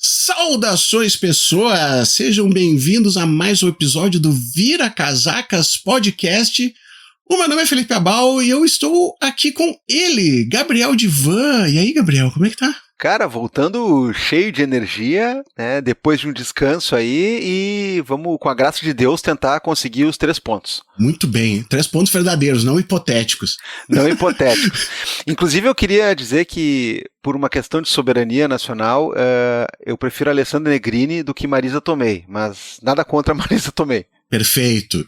Saudações, pessoas! Sejam bem-vindos a mais um episódio do Vira Casacas Podcast. O meu nome é Felipe Abal e eu estou aqui com ele, Gabriel Divan. E aí, Gabriel, como é que tá? Cara, voltando cheio de energia, né, depois de um descanso aí, e vamos, com a graça de Deus, tentar conseguir os 3 pontos. Muito bem, 3 pontos verdadeiros, não hipotéticos. Não hipotéticos. Inclusive, eu queria dizer que, por uma questão de soberania nacional, eu prefiro Alessandra Negrini do que Marisa Tomei, mas nada contra a Marisa Tomei. Perfeito.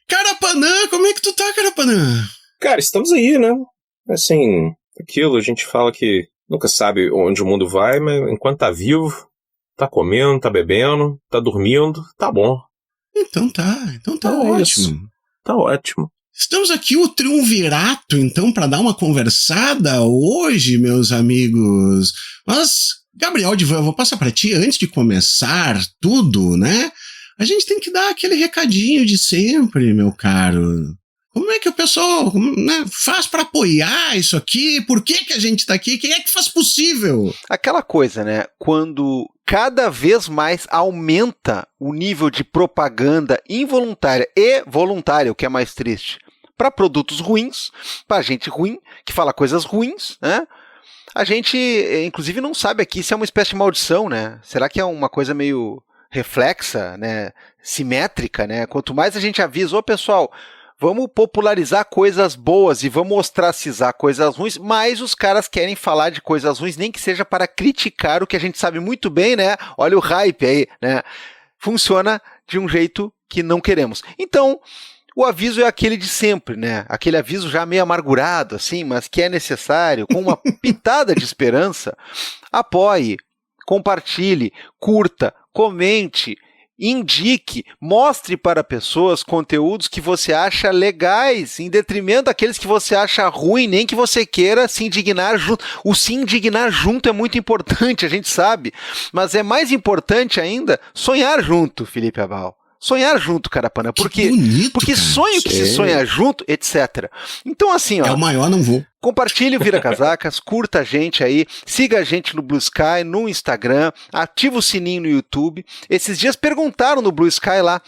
Carapanã, como é que tu tá, Carapanã? Cara, estamos aí, né? Assim, aquilo, a gente fala que nunca sabe onde o mundo vai, mas enquanto tá vivo, tá comendo, tá bebendo, tá dormindo, tá bom. Então tá ótimo. Isso. Tá ótimo. Estamos aqui o triunvirato, então, para dar uma conversada hoje, meus amigos. Mas, Gabriel Divan, eu vou passar para ti antes de começar tudo, né? A gente tem que dar aquele recadinho de sempre, meu caro. Como é que o pessoal, né, faz para apoiar isso aqui? Por que a gente tá aqui? Quem é que faz possível? Aquela coisa, né? Quando cada vez mais aumenta o nível de propaganda involuntária e voluntária, o que é mais triste, para produtos ruins, para gente ruim, que fala coisas ruins, né? A gente, inclusive, não sabe aqui se é uma espécie de maldição, né? Será que é uma coisa meio reflexa, né? Simétrica, né? Quanto mais a gente avisa, ô pessoal, vamos popularizar coisas boas e vamos ostracizar coisas ruins, mas os caras querem falar de coisas ruins, nem que seja para criticar o que a gente sabe muito bem, né? Olha o hype aí, né? Funciona de um jeito que não queremos. Então, o aviso é aquele de sempre, né? Aquele aviso já meio amargurado, assim, mas que é necessário, com uma pitada de esperança. Apoie, compartilhe, curta, comente, indique, mostre para pessoas conteúdos que você acha legais, em detrimento daqueles que você acha ruim, nem que você queira se indignar junto. O se indignar junto é muito importante, a gente sabe, mas é mais importante ainda sonhar junto, Felipe Abal. Sonhar junto, Carapanã, porque cara. Sonho que se sonha junto, etc. Então, assim, ó. É o maior, não vou. Compartilhe o Vira Casacas, curta a gente aí, siga a gente no Blue Sky, no Instagram, ativa o sininho no YouTube. Esses dias perguntaram no Blue Sky lá,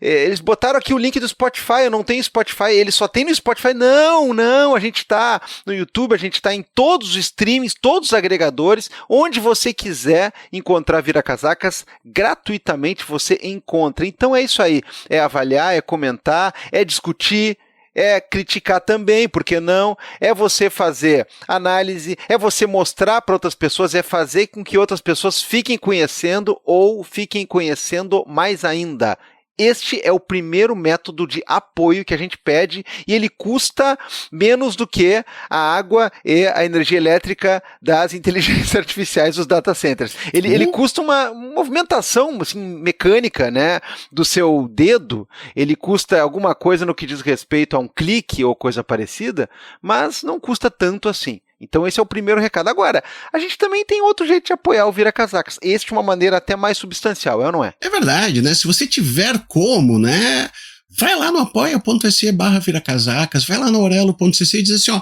eles botaram aqui o link do Spotify, eu não tenho Spotify, ele só tem no Spotify. Não, a gente tá no YouTube, a gente tá em todos os streamings, todos os agregadores, onde você quiser encontrar Vira Casacas, gratuitamente você encontra. Então é isso aí, é avaliar, é comentar, é discutir, é criticar também, por que não? É você fazer análise, é você mostrar para outras pessoas, é fazer com que outras pessoas fiquem conhecendo ou fiquem conhecendo mais ainda. Este é o primeiro método de apoio que a gente pede e ele custa menos do que a água e a energia elétrica das inteligências artificiais dos data centers. Ele custa uma movimentação assim, mecânica, né, do seu dedo, ele custa alguma coisa no que diz respeito a um clique ou coisa parecida, mas não custa tanto assim. Então esse é o primeiro recado. Agora, a gente também tem outro jeito de apoiar o Vira Casacas. Este de uma maneira até mais substancial, é ou não é? É verdade, né? Se você tiver como, né? Vai lá no apoia.se/viracasacas, vai lá no orelo.cc e diz assim, ó,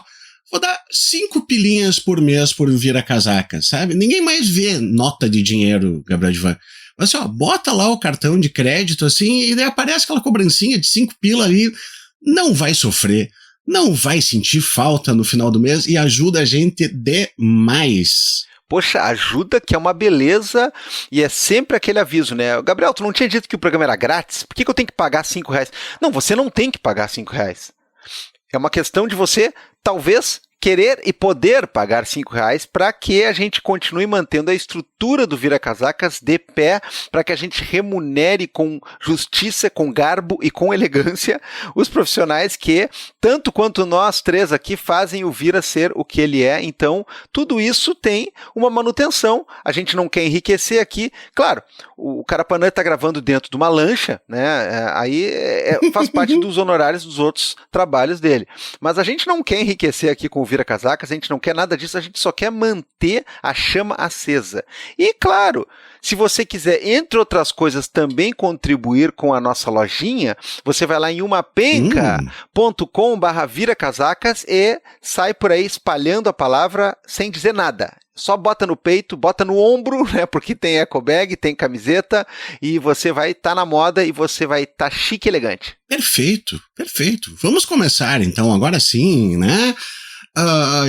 vou dar 5 pilinhas por mês por Vira Casacas, sabe? Ninguém mais vê nota de dinheiro, Gabriel Divan. Mas assim, ó, bota lá o cartão de crédito, assim, e daí aparece aquela cobrancinha de 5 pila ali. Não vai sofrer. Não vai sentir falta no final do mês e ajuda a gente demais. Poxa, ajuda que é uma beleza e é sempre aquele aviso, né? Gabriel, tu não tinha dito que o programa era grátis? Por que eu tenho que pagar R$5? Não, você não tem que pagar R$5. É uma questão de você, talvez, querer e poder pagar R$5 para que a gente continue mantendo a estrutura do Vira Casacas de pé, para que a gente remunere com justiça, com garbo e com elegância os profissionais que, tanto quanto nós 3 aqui, fazem o Vira ser o que ele é. Então, tudo isso tem uma manutenção. A gente não quer enriquecer aqui. Claro, o Carapanã está gravando dentro de uma lancha, né? Aí faz parte dos honorários dos outros trabalhos dele. Mas a gente não quer enriquecer aqui com o Vira Casacas, a gente não quer nada disso, a gente só quer manter a chama acesa. E, claro, se você quiser, entre outras coisas, também contribuir com a nossa lojinha, você vai lá em umapenca.com/viracasacas e sai por aí espalhando a palavra sem dizer nada. só bota no peito, bota no ombro, né? Porque tem eco bag, tem camiseta, e você vai estar na moda e você vai estar chique e elegante. Perfeito, perfeito. Vamos começar então, agora sim, né?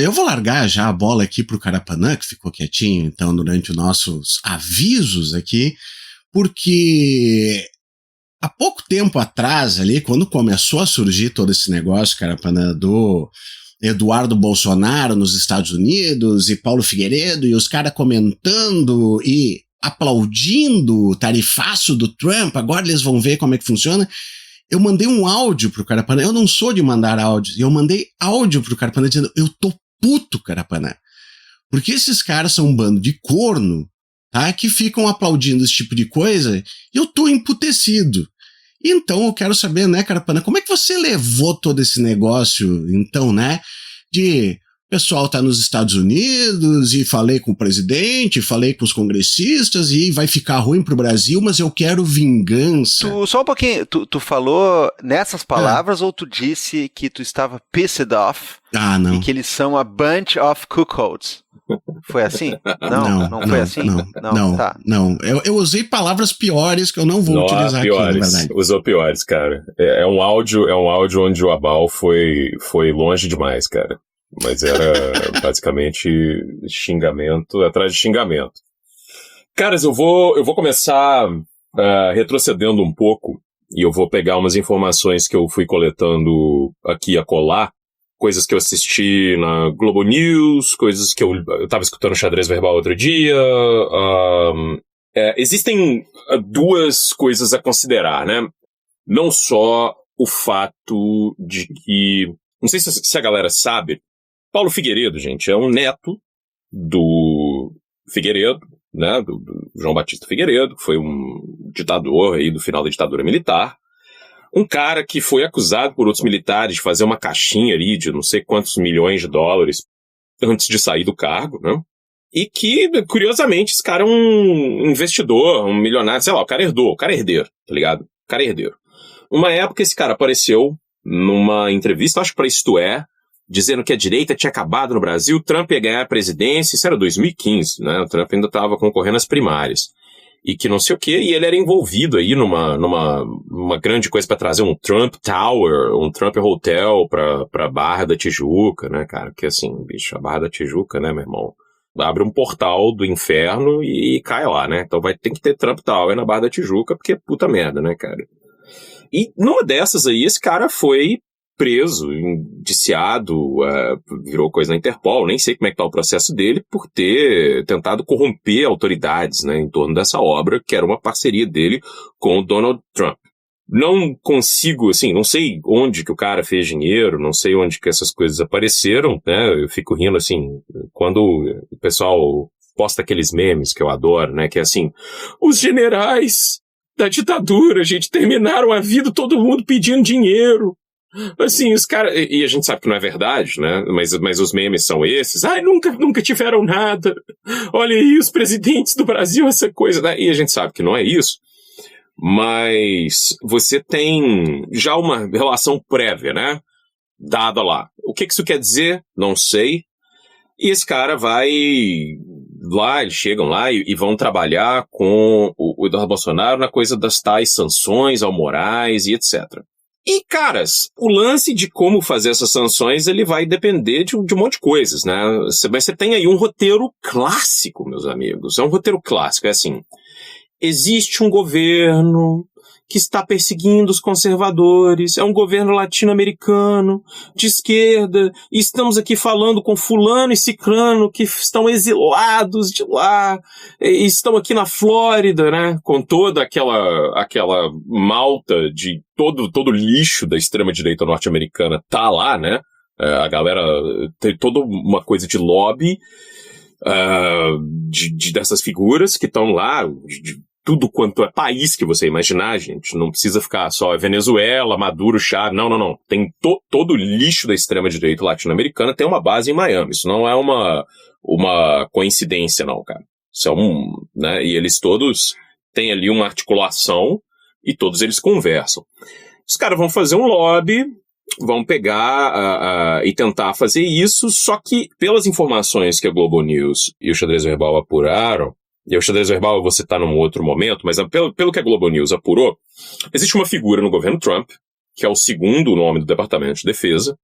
Eu vou largar já a bola aqui pro Carapanã, que ficou quietinho então durante os nossos avisos aqui, porque há pouco tempo atrás ali, quando começou a surgir todo esse negócio, Carapanã, do Eduardo Bolsonaro nos Estados Unidos e Paulo Figueiredo e os caras comentando e aplaudindo o tarifaço do Trump, agora eles vão ver como é que funciona. Eu mandei um áudio pro Carapanã, eu não sou de mandar áudios, eu mandei áudio pro Carapanã dizendo, eu tô puto, Carapanã, porque esses caras são um bando de corno, tá, que ficam aplaudindo esse tipo de coisa, e eu tô emputecido. Então eu quero saber, né, Carapanã, como é que você levou todo esse negócio, então, né, de o pessoal tá nos Estados Unidos e falei com o presidente, falei com os congressistas e vai ficar ruim pro Brasil, mas eu quero vingança. Só um pouquinho, tu falou nessas palavras ou tu disse que tu estava pissed off? Ah, não. E que eles são a bunch of cuckolds. Foi assim? Não foi assim? Não. Eu usei palavras piores que eu não vou utilizar piores. Aqui, na verdade. Usou piores, cara. É um áudio onde o Abal foi longe demais, cara. Mas era basicamente xingamento atrás de xingamento. Caras, eu vou começar retrocedendo um pouco e eu vou pegar umas informações que eu fui coletando aqui a colar, coisas que eu assisti na Globo News, coisas que eu tava escutando Xadrez Verbal outro dia. Existem duas coisas a considerar, né? Não só o fato de que... Não sei se a galera sabe, Paulo Figueiredo, gente, é um neto do Figueiredo, né, do João Batista Figueiredo, que foi um ditador aí do final da ditadura militar. Um cara que foi acusado por outros militares de fazer uma caixinha ali de não sei quantos milhões de dólares antes de sair do cargo, né? E que, curiosamente, esse cara é um investidor, um milionário, sei lá, o cara é herdeiro, tá ligado? O cara é herdeiro. Uma época esse cara apareceu numa entrevista, acho que pra Isto É, dizendo que a direita tinha acabado no Brasil, Trump ia ganhar a presidência, isso era 2015, né? O Trump ainda estava concorrendo às primárias. E que não sei o quê, e ele era envolvido aí numa grande coisa para trazer um Trump Tower, um Trump Hotel pra Barra da Tijuca, né, cara? Porque assim, bicho, a Barra da Tijuca, né, meu irmão? Abre um portal do inferno e cai lá, né? Então vai ter que ter Trump Tower na Barra da Tijuca, porque puta merda, né, cara? E numa dessas aí, esse cara foi preso, indiciado, virou coisa na Interpol, nem sei como é que tá o processo dele, por ter tentado corromper autoridades, né, em torno dessa obra, que era uma parceria dele com o Donald Trump. Não consigo, assim, não sei onde que o cara fez dinheiro, não sei onde que essas coisas apareceram, né, eu fico rindo, assim, quando o pessoal posta aqueles memes que eu adoro, né, que é assim, os generais da ditadura, gente, terminaram a vida todo mundo pedindo dinheiro. Assim, os caras... E a gente sabe que não é verdade, né? Mas os memes são esses. Ai, nunca tiveram nada. Olha aí, os presidentes do Brasil, essa coisa, né? E a gente sabe que não é isso. Mas você tem já uma relação prévia, né? Dada lá. O que isso quer dizer? Não sei. E esse cara vai lá, eles chegam lá e vão trabalhar com o Eduardo Bolsonaro na coisa das tais sanções ao Moraes e etc. E, caras, o lance de como fazer essas sanções, ele vai depender de um monte de coisas, né? Mas você tem aí um roteiro clássico, meus amigos. É um roteiro clássico, é assim. Existe um governo que está perseguindo os conservadores, é um governo latino-americano, de esquerda, e estamos aqui falando com fulano e ciclano que estão exilados de lá, e estão aqui na Flórida, né, com toda aquela malta de todo lixo da extrema-direita norte-americana tá lá, né, a galera tem toda uma coisa de lobby dessas figuras que estão lá, de tudo quanto é país que você imaginar, gente. Não precisa ficar só Venezuela, Maduro, Chávez. Não. Tem todo o lixo da extrema-direita latino-americana tem uma base em Miami. Isso não é uma coincidência, não, cara. Isso é né? E eles todos têm ali uma articulação e todos eles conversam. Os caras vão fazer um lobby vão pegar e tentar fazer isso, só que pelas informações que a Globo News e o Xadrez Verbal apuraram, e o Xadrez Verbal eu vou citar num outro momento, mas pelo que a Globo News apurou, existe uma figura no governo Trump, que é o segundo nome do Departamento de Defesa.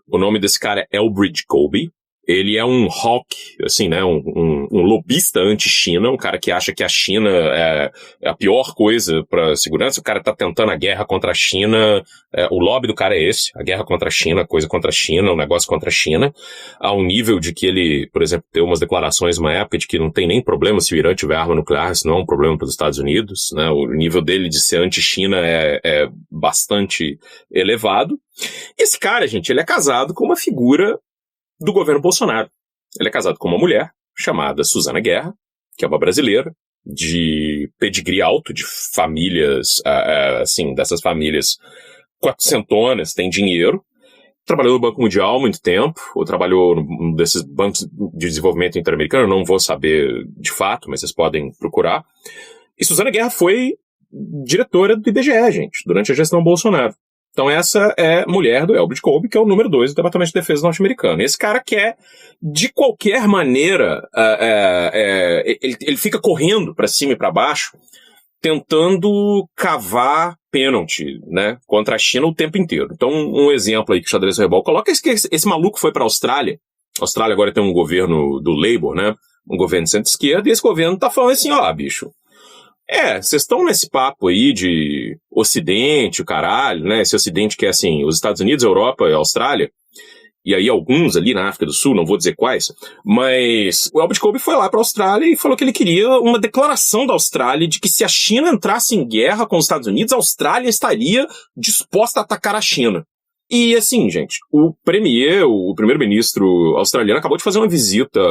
O nome desse cara é Elbridge Colby. Ele é um hawk, assim, né, um lobista anti-China, um cara que acha que a China é a pior coisa para segurança. O cara tá tentando a guerra contra a China, o lobby do cara é esse, a guerra contra a China, a coisa contra a China, o negócio contra a China, ao nível de que ele, por exemplo, deu umas declarações numa época de que não tem nem problema se o Irã tiver arma nuclear, isso não é um problema para os Estados Unidos, né, o nível dele de ser anti-China é bastante elevado. E esse cara, gente, ele é casado com uma figura do governo Bolsonaro. Ele é casado com uma mulher chamada Suzana Guerra, que é uma brasileira, de pedigree alto, de famílias, assim, dessas famílias quatrocentonas, tem dinheiro. Trabalhou no Banco Mundial há muito tempo, ou trabalhou num desses bancos de desenvolvimento interamericano, não vou saber de fato, mas vocês podem procurar. E Suzana Guerra foi diretora do IBGE, gente, durante a gestão Bolsonaro. Então essa é mulher do Elbridge Colby, que é o número 2 do Departamento de Defesa norte-americano. Esse cara quer, de qualquer maneira, ele fica correndo para cima e para baixo, tentando cavar pênalti, né, contra a China o tempo inteiro. Então um exemplo aí que o Xadrez Verbal coloca é que esse maluco foi para a Austrália. A Austrália agora tem um governo do Labour, né, um governo de centro-esquerda, e esse governo tá falando assim, ó, bicho, vocês estão nesse papo aí de Ocidente, o caralho, né? Esse Ocidente que é assim, os Estados Unidos, a Europa e a Austrália, e aí alguns ali na África do Sul, não vou dizer quais, mas o Elbridge Colby foi lá para a Austrália e falou que ele queria uma declaração da Austrália de que se a China entrasse em guerra com os Estados Unidos, a Austrália estaria disposta a atacar a China. E assim, gente, o primeiro-ministro australiano acabou de fazer uma visita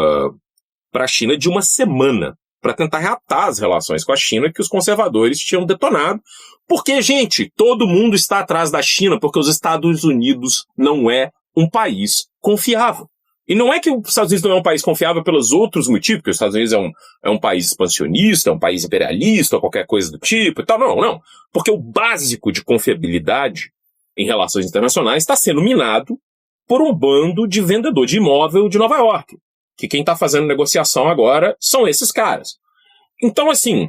para a China de uma semana, para tentar reatar as relações com a China que os conservadores tinham detonado. Porque, gente, todo mundo está atrás da China porque os Estados Unidos não é um país confiável. E não é que os Estados Unidos não é um país confiável pelos outros motivos, porque os Estados Unidos é um país expansionista, é um país imperialista, ou qualquer coisa do tipo e tal. Não. Porque o básico de confiabilidade em relações internacionais está sendo minado por um bando de vendedor de imóvel de Nova York. Que quem está fazendo negociação agora são esses caras. Então, assim,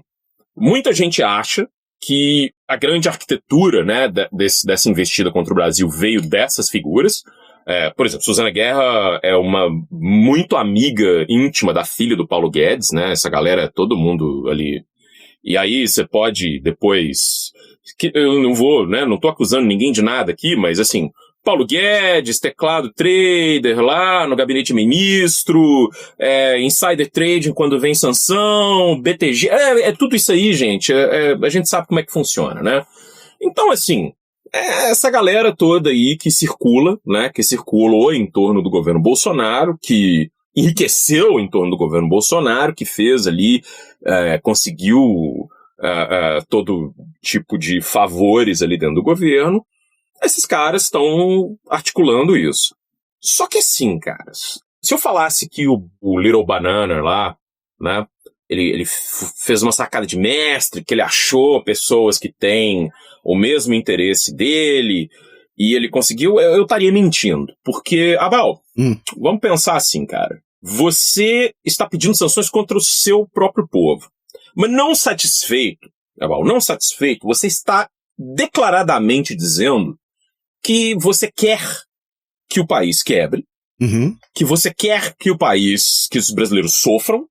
muita gente acha que a grande arquitetura, né, dessa investida contra o Brasil veio dessas figuras. Por exemplo, Suzana Guerra é uma muito amiga íntima da filha do Paulo Guedes, né? Essa galera, todo mundo ali. E aí você pode depois... eu não vou, né, não tô acusando ninguém de nada aqui, mas assim... Paulo Guedes, teclado trader lá no gabinete ministro, insider trading quando vem sanção, BTG, tudo isso aí, gente, a gente sabe como é que funciona, né? Então, assim, essa galera toda aí que circula, né, que circulou em torno do governo Bolsonaro, que enriqueceu em torno do governo Bolsonaro, que fez ali, conseguiu todo tipo de favores ali dentro do governo. Esses caras estão articulando isso. Só que assim, caras, se eu falasse que o Little Banana lá, né, ele fez uma sacada de mestre, que ele achou pessoas que têm o mesmo interesse dele, e ele conseguiu, eu estaria mentindo. Porque, Abal, vamos pensar assim, cara. Você está pedindo sanções contra o seu próprio povo. Mas não satisfeito, Abal, não satisfeito, você está declaradamente dizendo que você quer que o país quebre, que você quer que os brasileiros sofram,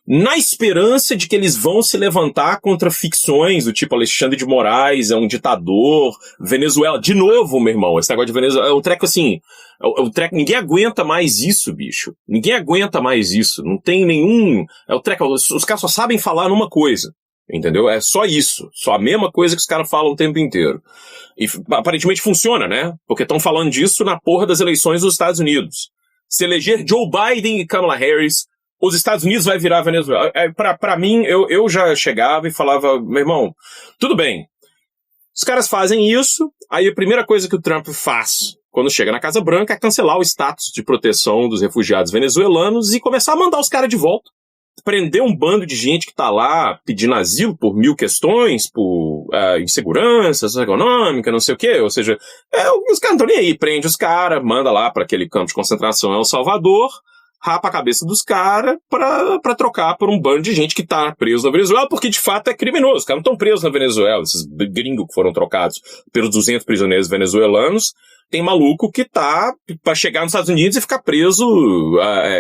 na esperança de que eles vão se levantar contra ficções do tipo Alexandre de Moraes é um ditador, Venezuela, de novo, meu irmão, esse negócio de Venezuela, é um treco assim, ninguém aguenta mais isso, bicho, ninguém aguenta mais isso, não tem nenhum, os caras só sabem falar numa coisa. Entendeu? É só isso. Só a mesma coisa que os caras falam o tempo inteiro. E aparentemente funciona, né? Porque estão falando disso na porra das eleições dos Estados Unidos. Se eleger Joe Biden e Kamala Harris, os Estados Unidos vai virar Venezuela. Pra mim, eu já chegava e falava, meu irmão, tudo bem. Os caras fazem isso, aí a primeira coisa que o Trump faz quando chega na Casa Branca é cancelar o status de proteção dos refugiados venezuelanos e começar a mandar os caras de volta. Prender um bando de gente que tá lá pedindo asilo por 1000 questões, por insegurança econômica, não sei o quê, ou seja, os caras não estão nem aí, prende os caras, manda lá para aquele campo de concentração El Salvador, rapa a cabeça dos caras pra trocar por um bando de gente que tá preso na Venezuela, porque de fato é criminoso. Os caras não estão presos na Venezuela, esses gringos que foram trocados pelos 200 prisioneiros venezuelanos. Tem maluco que tá pra chegar nos Estados Unidos e ficar preso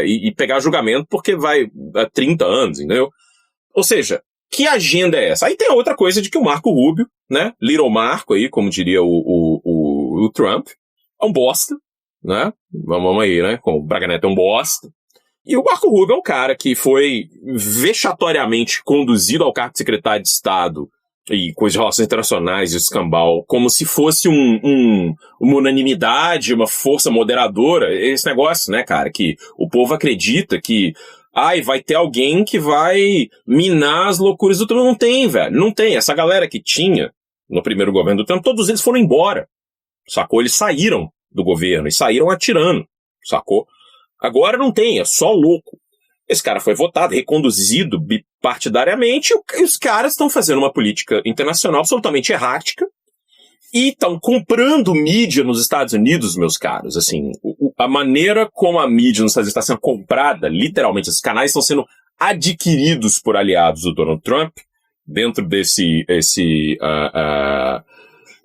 e pegar julgamento porque vai há 30 anos, entendeu? Ou seja, que agenda é essa? Aí tem a outra coisa de que o Marco Rubio, né, Little Marco aí, como diria o Trump, é um bosta, né? Vamos aí, né? Como o Braga Neto é um bosta. E o Marco Rubio é um cara que foi vexatoriamente conduzido ao cargo de secretário de Estado e com as relações internacionais e o escambau, como se fosse uma unanimidade, uma força moderadora. Esse negócio, né, cara, que o povo acredita que vai ter alguém que vai minar as loucuras do Trump. Não tem, velho. Não tem. Essa galera que tinha no primeiro governo do Trump, todos eles foram embora. Sacou? Eles saíram do governo e saíram atirando. Sacou? Agora não tem, é só louco. Esse cara foi votado, reconduzido bipartidariamente, e os caras estão fazendo uma política internacional absolutamente errática e estão comprando mídia nos Estados Unidos, meus caros. Assim, a maneira como a mídia nos Estados Unidos está sendo comprada, literalmente, esses canais estão sendo adquiridos por aliados do Donald Trump, dentro desse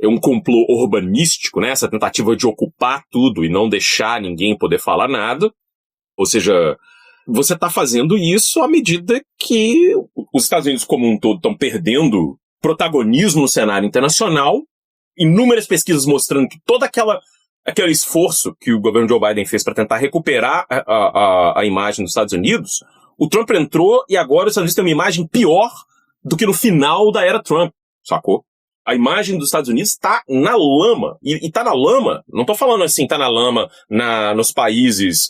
um complô urbanístico, né? Essa tentativa de ocupar tudo e não deixar ninguém poder falar nada. Ou seja, você está fazendo isso à medida que os Estados Unidos como um todo estão perdendo protagonismo no cenário internacional. Inúmeras pesquisas mostrando que todo aquele esforço que o governo Joe Biden fez para tentar recuperar a imagem dos Estados Unidos, o Trump entrou e agora os Estados Unidos têm uma imagem pior do que no final da era Trump, sacou? A imagem dos Estados Unidos está na lama. E tá na lama, não tô falando assim, tá na lama nos países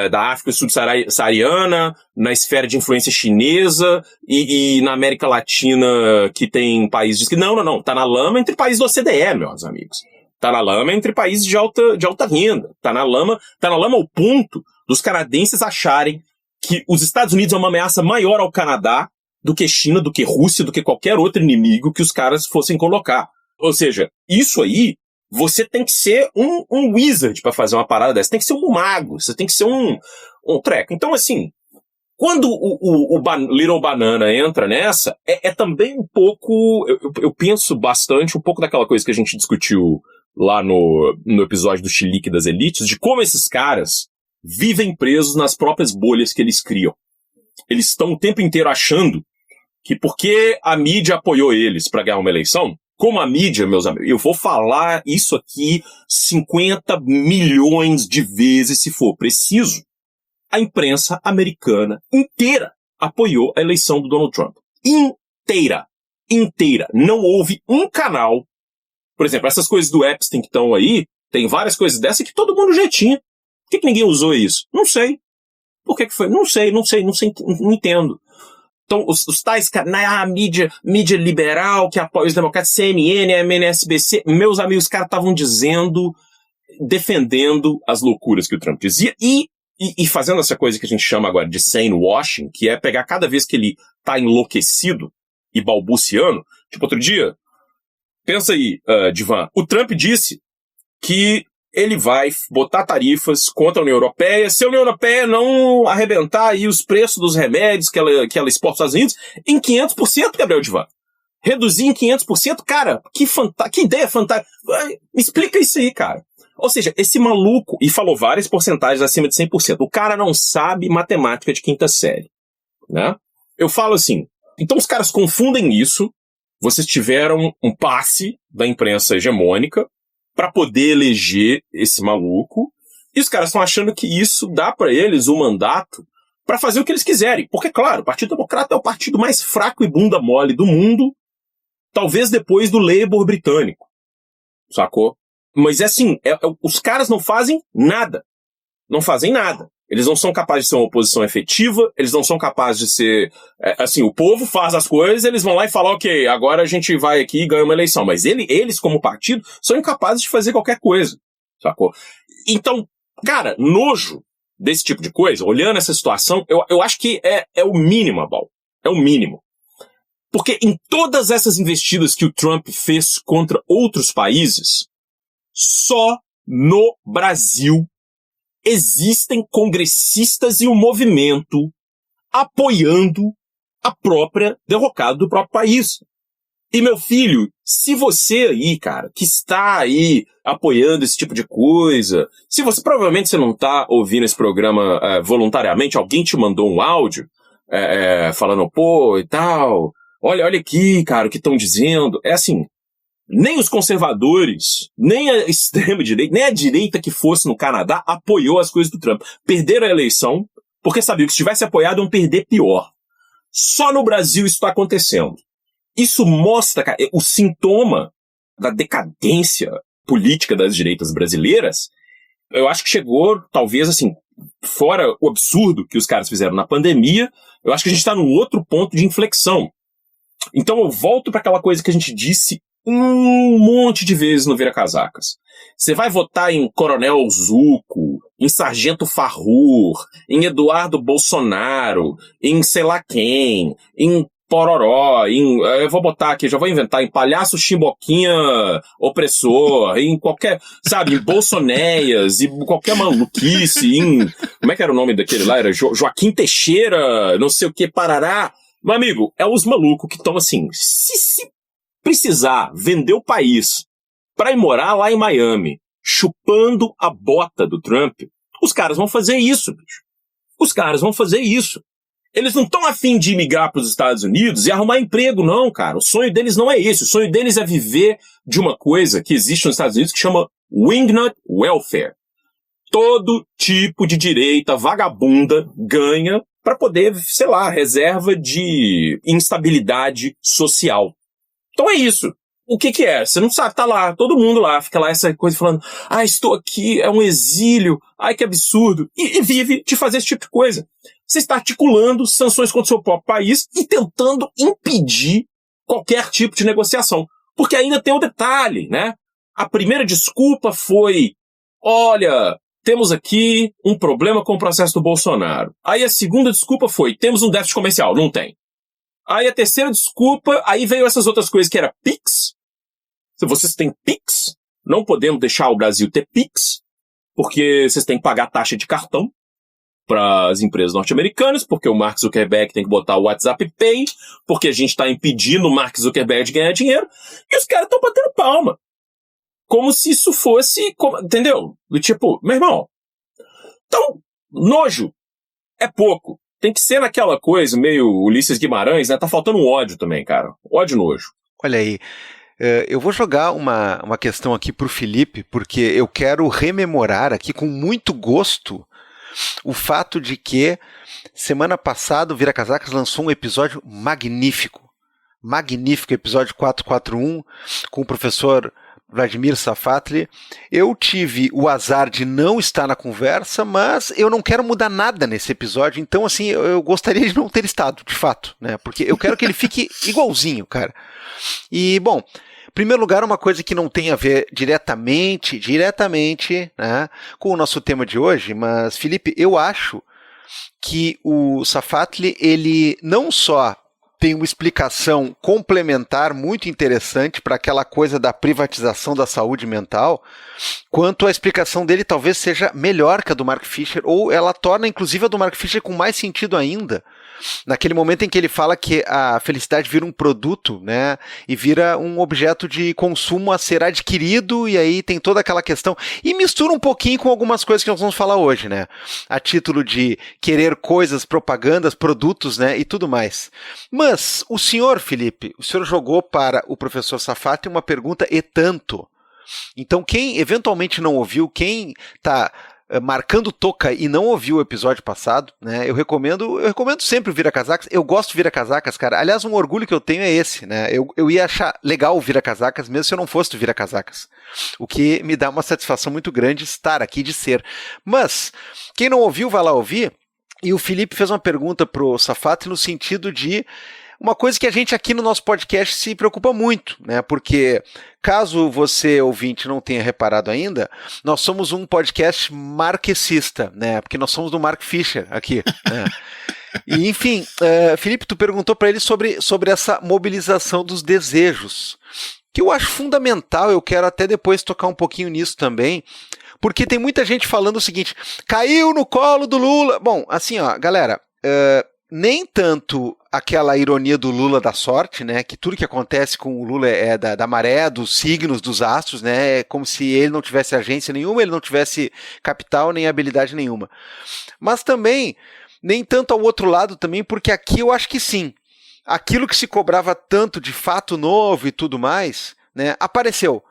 da África subsaariana, na esfera de influência chinesa e na América Latina, que tem países que... Não. Tá na lama entre países do OCDE, meus amigos. Tá na lama entre países de alta renda. Tá na lama ao ponto dos canadenses acharem que os Estados Unidos é uma ameaça maior ao Canadá do que China, do que Rússia, do que qualquer outro inimigo que os caras fossem colocar. Ou seja, isso aí, você tem que ser um wizard pra fazer uma parada dessa. Tem que ser um mago, você tem que ser um treco. Então, assim, quando o Little Banana entra nessa, é também um pouco, eu penso bastante, um pouco daquela coisa que a gente discutiu lá no episódio do Chilique das Elites, de como esses caras vivem presos nas próprias bolhas que eles criam. Eles estão o tempo inteiro achando que porque a mídia apoiou eles para ganhar uma eleição, como a mídia, meus amigos, eu vou falar isso aqui 50 milhões de vezes se for preciso, a imprensa americana inteira apoiou a eleição do Donald Trump. Inteira. Não houve um canal, por exemplo, essas coisas do Epstein que estão aí, tem várias coisas dessa que todo mundo já tinha. Por que ninguém usou isso? Não sei. Por que foi? Não sei, não entendo. Então, os tais caras, a mídia liberal que apoia os democratas, CNN, MSNBC, meus amigos, os caras estavam defendendo as loucuras que o Trump dizia e fazendo essa coisa que a gente chama agora de sane washing, que é pegar cada vez que ele tá enlouquecido e balbuciando. Tipo, outro dia, pensa aí, Divan, o Trump disse que ele vai botar tarifas contra a União Europeia, se a União Europeia não arrebentar aí os preços dos remédios que ela exporta aos Estados Unidos em 500%, Gabriel Divan. Reduzir em 500%, cara, que ideia fantástica. Me explica isso aí, cara. Ou seja, esse maluco, e falou várias porcentagens acima de 100%, o cara não sabe matemática de quinta série, né? Eu falo assim, então os caras confundem isso, vocês tiveram um passe da imprensa hegemônica, para poder eleger esse maluco, e os caras estão achando que isso dá para eles um mandato para fazer o que eles quiserem. Porque, claro, o Partido Democrata é o partido mais fraco e bunda mole do mundo, talvez depois do Labour britânico, sacou? Mas é assim, os caras não fazem nada. Não fazem nada. Eles não são capazes de ser uma oposição efetiva, eles não são capazes de ser... assim, o povo faz as coisas, eles vão lá e falam, ok, agora a gente vai aqui e ganha uma eleição. Mas eles, como partido, são incapazes de fazer qualquer coisa, sacou? Então, cara, nojo desse tipo de coisa, olhando essa situação, eu acho que é o mínimo, Abal. É o mínimo. Porque em todas essas investidas que o Trump fez contra outros países, só no Brasil existem congressistas e um movimento apoiando a própria derrocada do próprio país. E, meu filho, se você aí, cara, que está aí apoiando esse tipo de coisa, se você, provavelmente você não está ouvindo esse programa voluntariamente, alguém te mandou um áudio falando, pô, e tal, olha aqui, cara, o que estão dizendo. É assim, nem os conservadores, nem a extrema-direita, nem a direita que fosse no Canadá apoiou as coisas do Trump. Perderam a eleição, porque sabiam que se tivesse apoiado iam perder pior. Só no Brasil isso está acontecendo. Isso mostra, cara, o sintoma da decadência política das direitas brasileiras. Eu acho que chegou, talvez, assim, fora o absurdo que os caras fizeram na pandemia, eu acho que a gente está num outro ponto de inflexão. Então eu volto para aquela coisa que a gente disse um monte de vezes no Vira Casacas. Você vai votar em Coronel Zuco, em Sargento Farrur, em Eduardo Bolsonaro, em sei lá quem, em Pororó, eu vou botar aqui, já vou inventar, em Palhaço Chimboquinha Opressor, em qualquer, sabe, em Bolsonéias, e qualquer maluquice, como é que era o nome daquele lá? Era Joaquim Teixeira, não sei o que, Parará. Meu amigo, é os malucos que estão assim, se precisar vender o país pra ir morar lá em Miami, chupando a bota do Trump, os caras vão fazer isso, bicho. Os caras vão fazer isso. Eles não estão afim de migrar para os Estados Unidos e arrumar emprego, não, cara. O sonho deles não é esse. O sonho deles é viver de uma coisa que existe nos Estados Unidos que chama wingnut welfare. Todo tipo de direita vagabunda ganha para poder, sei lá, reserva de instabilidade social. Então é isso. O que é? Você não sabe, tá lá, todo mundo lá, fica lá essa coisa falando, estou aqui, é um exílio, que absurdo. E vive de fazer esse tipo de coisa. Você está articulando sanções contra o seu próprio país e tentando impedir qualquer tipo de negociação. Porque ainda tem um detalhe, né? A primeira desculpa foi, olha, temos aqui um problema com o processo do Bolsonaro. Aí a segunda desculpa foi, temos um déficit comercial. Não tem. Aí a terceira desculpa, aí veio essas outras coisas que era PIX. Se vocês têm PIX, não podemos deixar o Brasil ter PIX, porque vocês têm que pagar taxa de cartão para as empresas norte-americanas, porque o Mark Zuckerberg tem que botar o WhatsApp Pay, porque a gente está impedindo o Mark Zuckerberg de ganhar dinheiro, e os caras estão batendo palma. Como se isso fosse, entendeu? Tipo, meu irmão, então, nojo é pouco. Tem que ser naquela coisa meio Ulisses Guimarães, né? Tá faltando um ódio também, cara. Ódio nojo. Olha aí, eu vou jogar uma questão aqui pro Felipe, porque eu quero rememorar aqui com muito gosto o fato de que semana passada o Vira Casacas lançou um episódio magnífico, episódio 441, com o professor Vladimir Safatli. Eu tive o azar de não estar na conversa, mas eu não quero mudar nada nesse episódio, então assim, eu gostaria de não ter estado, de fato, né? Porque eu quero que ele fique igualzinho, cara. E, bom, em primeiro lugar, uma coisa que não tem a ver diretamente, né, com o nosso tema de hoje, mas, Felipe, eu acho que o Safatli, ele não só tem uma explicação complementar muito interessante para aquela coisa da privatização da saúde mental, quanto a explicação dele talvez seja melhor que a do Mark Fisher, ou ela torna inclusive a do Mark Fisher com mais sentido ainda, naquele momento em que ele fala que a felicidade vira um produto, né, e vira um objeto de consumo a ser adquirido, e aí tem toda aquela questão, e mistura um pouquinho com algumas coisas que nós vamos falar hoje, né, a título de querer coisas, propagandas, produtos, né, e tudo mais. Mas o senhor, Felipe, o senhor jogou para o professor Safatli uma pergunta e tanto. Então quem eventualmente não ouviu, quem está marcando toca e não ouviu o episódio passado, né? Eu recomendo sempre o Vira Casacas. Eu gosto do Vira Casacas, cara. Aliás, um orgulho que eu tenho é esse, né? Eu ia achar legal o Vira Casacas mesmo se eu não fosse do Vira Casacas. O que me dá uma satisfação muito grande estar aqui, de ser. Mas, quem não ouviu, vai lá ouvir. E o Felipe fez uma pergunta pro Safatli no sentido de uma coisa que a gente aqui no nosso podcast se preocupa muito, né? Porque, caso você, ouvinte, não tenha reparado ainda, nós somos um podcast marquecista, né? Porque nós somos do Mark Fisher aqui, né? E, enfim, Felipe, tu perguntou para ele sobre essa mobilização dos desejos, que eu acho fundamental, eu quero até depois tocar um pouquinho nisso também, porque tem muita gente falando o seguinte, caiu no colo do Lula. Bom, assim, ó, galera, nem tanto aquela ironia do Lula da sorte, né, que tudo que acontece com o Lula é da maré, dos signos, dos astros, né, é como se ele não tivesse agência nenhuma, ele não tivesse capital nem habilidade nenhuma. Mas também, nem tanto ao outro lado também, porque aqui eu acho que sim, aquilo que se cobrava tanto de fato novo e tudo mais, né, apareceu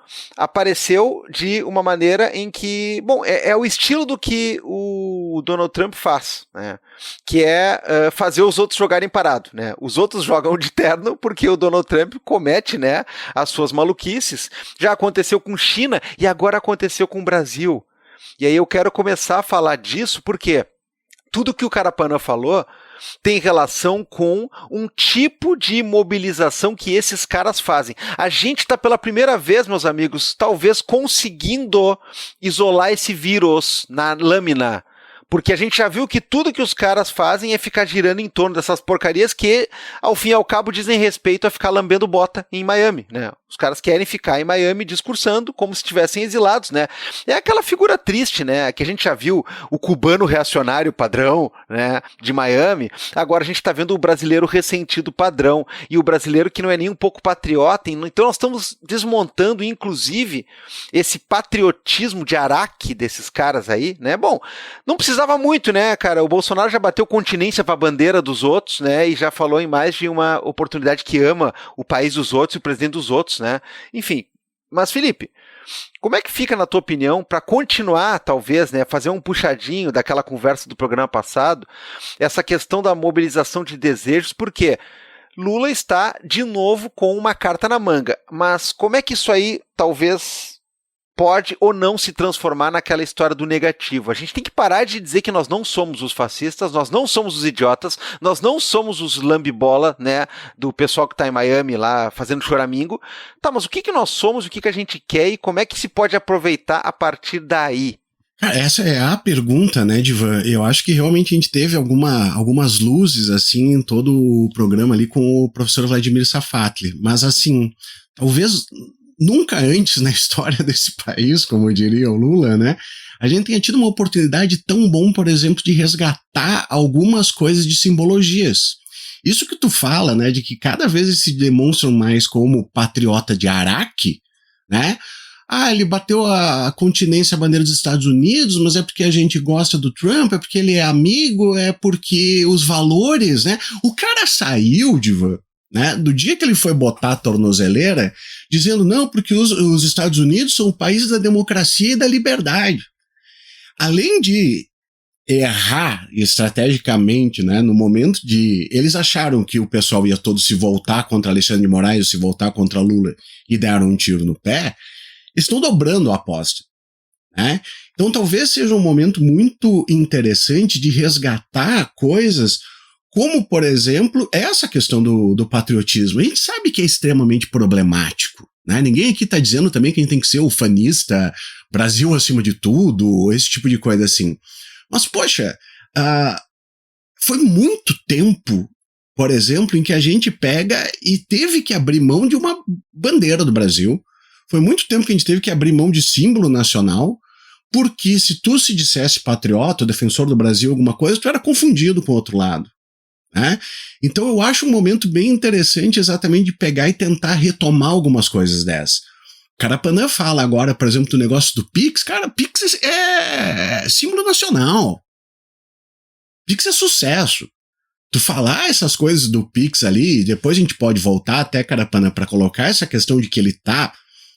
de uma maneira em que, bom, é o estilo do que o Donald Trump faz, né, que é fazer os outros jogarem parado, né, os outros jogam de terno porque o Donald Trump comete, né, as suas maluquices, já aconteceu com China e agora aconteceu com o Brasil, e aí eu quero começar a falar disso porque tudo que o Carapana falou tem relação com um tipo de mobilização que esses caras fazem. A gente está pela primeira vez, meus amigos, talvez conseguindo isolar esse vírus na lâmina. Porque a gente já viu que tudo que os caras fazem é ficar girando em torno dessas porcarias que, ao fim e ao cabo, dizem respeito a ficar lambendo bota em Miami, né? Os caras querem ficar em Miami discursando como se estivessem exilados, né? É aquela figura triste, né? Que a gente já viu o cubano reacionário padrão, né? De Miami. Agora a gente está vendo o brasileiro ressentido padrão e o brasileiro que não é nem um pouco patriota. Então nós estamos desmontando, inclusive, esse patriotismo de Araque desses caras aí, né? Bom, não precisava muito, né, cara? O Bolsonaro já bateu continência para a bandeira dos outros, né? E já falou em mais de uma oportunidade que ama o país dos outros e o presidente dos outros, né? Enfim, mas Felipe, como é que fica na tua opinião para continuar, talvez, né, fazer um puxadinho daquela conversa do programa passado, essa questão da mobilização de desejos, porque Lula está de novo com uma carta na manga, mas como é que isso aí talvez pode ou não se transformar naquela história do negativo? A gente tem que parar de dizer que nós não somos os fascistas, nós não somos os idiotas, nós não somos os lambibola, né, do pessoal que está em Miami lá fazendo choramingo. Tá, mas o que nós somos, o que a gente quer e como é que se pode aproveitar a partir daí? Cara, essa é a pergunta, né, Divan? Eu acho que realmente a gente teve algumas luzes, assim, em todo o programa ali com o professor Vladimir Safatli, mas assim, talvez nunca antes na história desse país, como diria o Lula, né, a gente tenha tido uma oportunidade tão bom, por exemplo, de resgatar algumas coisas de simbologias. Isso que tu fala, né, de que cada vez eles se demonstram mais como patriota de Araque, né, ele bateu a continência, a bandeira dos Estados Unidos, mas é porque a gente gosta do Trump, é porque ele é amigo, é porque os valores, né, o cara saiu, Divan, né, do dia que ele foi botar a tornozeleira, dizendo não, porque os Estados Unidos são o país da democracia e da liberdade. Além de errar estrategicamente, né, no momento de... Eles acharam que o pessoal ia todo se voltar contra Alexandre de Moraes, se voltar contra Lula, e deram um tiro no pé, estão dobrando a aposta, né? Então talvez seja um momento muito interessante de resgatar coisas como, por exemplo, essa questão do patriotismo. A gente sabe que é extremamente problemático, né? Ninguém aqui está dizendo também que a gente tem que ser ufanista, Brasil acima de tudo, esse tipo de coisa assim. Mas, poxa, foi muito tempo, por exemplo, em que a gente pega e teve que abrir mão de uma bandeira do Brasil. Foi muito tempo que a gente teve que abrir mão de símbolo nacional, porque se tu se dissesse patriota, defensor do Brasil, alguma coisa, tu era confundido com o outro lado. Né? Então eu acho um momento bem interessante exatamente de pegar e tentar retomar algumas coisas dessas. Carapana fala agora, por exemplo, do negócio do Pix. Cara, Pix é símbolo nacional. Pix é sucesso. Tu falar essas coisas do Pix ali, depois a gente pode voltar até, Carapana, para colocar essa questão de que ele tá,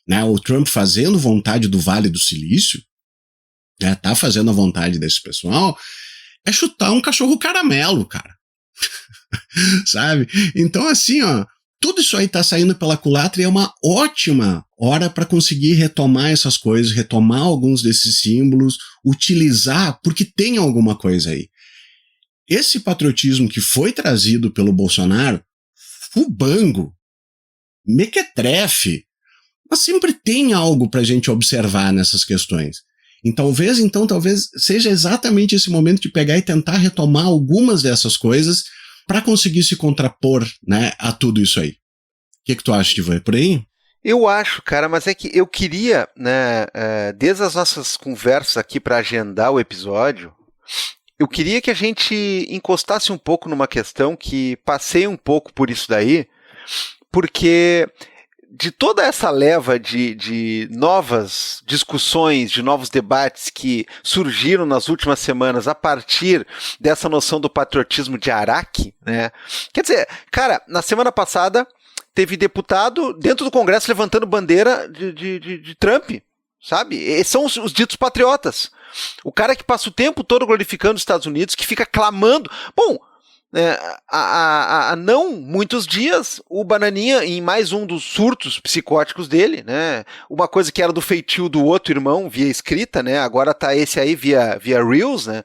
né, o Trump fazendo vontade do Vale do Silício, né, tá fazendo a vontade desse pessoal, é chutar um cachorro caramelo, cara. Sabe? Então, assim, ó, tudo isso aí tá saindo pela culatra e é uma ótima hora para conseguir retomar essas coisas, retomar alguns desses símbolos, utilizar, porque tem alguma coisa aí. Esse patriotismo que foi trazido pelo Bolsonaro, fubango, mequetrefe, mas sempre tem algo pra gente observar nessas questões. Talvez seja exatamente esse momento de pegar e tentar retomar algumas dessas coisas para conseguir se contrapor, né, a tudo isso aí. O que tu acha, Divan? É por aí? Eu acho, cara, mas é que eu queria, né, desde as nossas conversas aqui para agendar o episódio, eu queria que a gente encostasse um pouco numa questão que passei um pouco por isso daí, porque de toda essa leva de novas discussões, de novos debates que surgiram nas últimas semanas a partir dessa noção do patriotismo de Araque, né? Quer dizer, cara, na semana passada teve deputado dentro do Congresso levantando bandeira de Trump, sabe? Esses são os ditos patriotas. O cara que passa o tempo todo glorificando os Estados Unidos, que fica clamando. Bom, há não muitos dias, o Bananinha, em mais um dos surtos psicóticos dele, né? Uma coisa que era do feitio do outro irmão via escrita, né? Agora tá esse aí via Reels, né?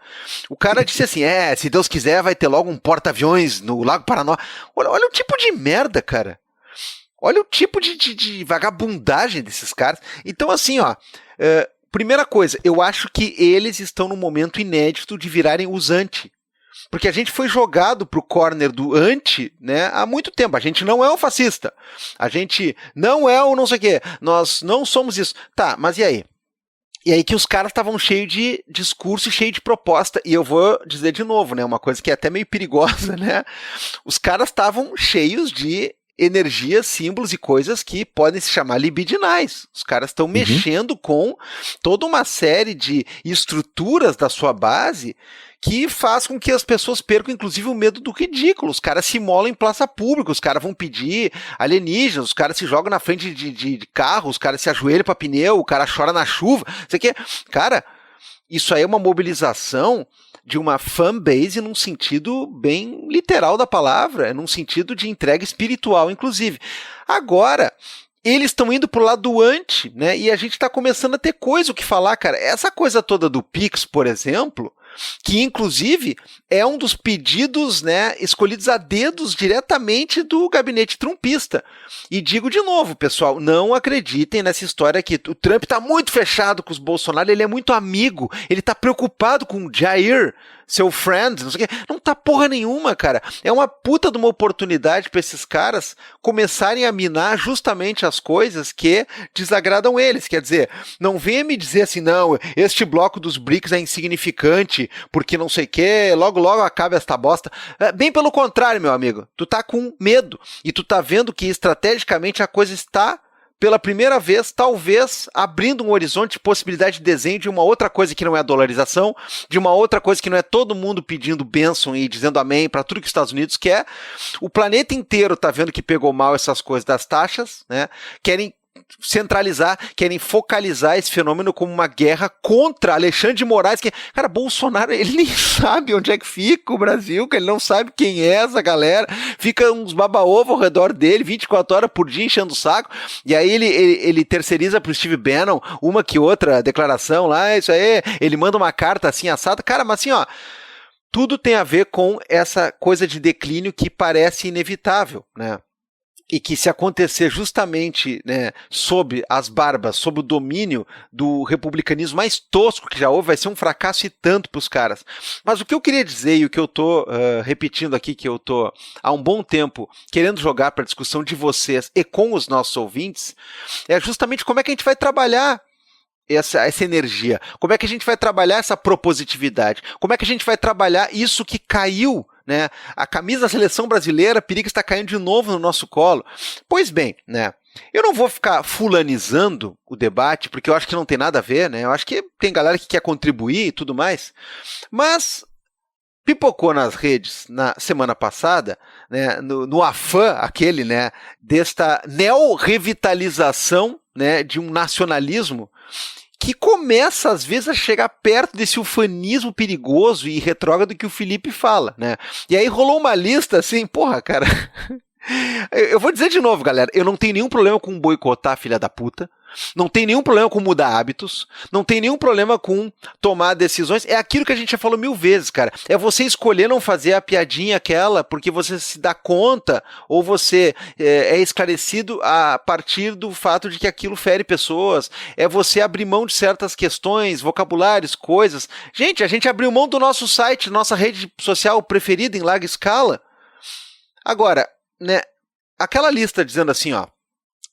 O cara disse assim: se Deus quiser, vai ter logo um porta-aviões no Lago Paranoá. Olha o tipo de merda, cara. Olha o tipo de vagabundagem desses caras. Então, assim, ó, primeira coisa, eu acho que eles estão num momento inédito de virarem os anti. Porque a gente foi jogado pro corner do anti, né, há muito tempo. A gente não é um fascista. A gente não é o não sei o quê. Nós não somos isso. Tá, mas e aí? E aí que os caras estavam cheios de discurso e cheios de proposta. E eu vou dizer de novo, né, uma coisa que é até meio perigosa, né? Os caras estavam cheios de energias, símbolos e coisas que podem se chamar libidinais. Os caras estão mexendo com toda uma série de estruturas da sua base que faz com que as pessoas percam, inclusive, o medo do ridículo. Os caras se molam em praça pública, os caras vão pedir alienígenas, os caras se jogam na frente de carro, os caras se ajoelham para pneu, o cara chora na chuva. Isso aqui, cara, isso aí é uma mobilização de uma fanbase num sentido bem literal da palavra, num sentido de entrega espiritual, inclusive. Agora, eles estão indo pro lado do anti, né? E a gente está começando a ter coisa o que falar, cara. Essa coisa toda do Pix, por exemplo, que inclusive é um dos pedidos, né, escolhidos a dedos diretamente do gabinete trumpista. E digo de novo, pessoal, não acreditem nessa história aqui. O Trump está muito fechado com os Bolsonaro, ele é muito amigo, ele está preocupado com o Jair, seu friend, não sei o quê. Não tá porra nenhuma, cara. É uma puta de uma oportunidade para esses caras começarem a minar justamente as coisas que desagradam eles. Quer dizer, não venha me dizer assim, não, este bloco dos BRICS é insignificante, porque não sei o quê, logo acaba esta bosta. Bem pelo contrário, meu amigo. Tu tá com medo e tu tá vendo que estrategicamente a coisa está, pela primeira vez, talvez, abrindo um horizonte de possibilidade de desenho de uma outra coisa que não é a dolarização, de uma outra coisa que não é todo mundo pedindo bênção e dizendo amém para tudo que os Estados Unidos quer. O planeta inteiro tá vendo que pegou mal essas coisas das taxas, né? Querem centralizar, querem focalizar esse fenômeno como uma guerra contra Alexandre de Moraes, que, cara, Bolsonaro, ele nem sabe onde é que fica o Brasil, que ele não sabe quem é essa galera, fica uns baba-ovo ao redor dele, 24 horas por dia enchendo o saco, e aí ele terceiriza pro Steve Bannon uma que outra declaração lá, isso aí, ele manda uma carta assim assada, cara, mas assim, ó, tudo tem a ver com essa coisa de declínio que parece inevitável, né? E que se acontecer justamente, né, sob as barbas, sob o domínio do republicanismo mais tosco que já houve, vai ser um fracasso e tanto para os caras. Mas o que eu queria dizer e o que eu estou repetindo aqui, que eu estou há um bom tempo querendo jogar para a discussão de vocês e com os nossos ouvintes, é justamente como é que a gente vai trabalhar essa energia, como é que a gente vai trabalhar essa propositividade, como é que a gente vai trabalhar isso que caiu, né? A camisa da seleção brasileira, perigo está caindo de novo no nosso colo. Pois bem, né? Eu não vou ficar fulanizando o debate, porque eu acho que não tem nada a ver, né? Eu acho que tem galera que quer contribuir e tudo mais, mas pipocou nas redes na semana passada, né, no afã aquele, né, desta neo-revitalização, né, de um nacionalismo que começa, às vezes, a chegar perto desse ufanismo perigoso e retrógrado que o Felipe fala, né? E aí rolou uma lista assim, porra, cara... Eu vou dizer de novo, galera, eu não tenho nenhum problema com boicotar, filha da puta. não tem nenhum problema com mudar hábitos, não tem nenhum problema com tomar decisões. É aquilo que a gente já falou 1000 vezes, cara. É você escolher não fazer a piadinha aquela porque você se dá conta ou você é esclarecido a partir do fato de que aquilo fere pessoas. É você abrir mão de certas questões, vocabulários, coisas. Gente, a gente abriu mão do nosso site, nossa rede social preferida em larga escala. Agora, né, aquela lista dizendo assim, ó,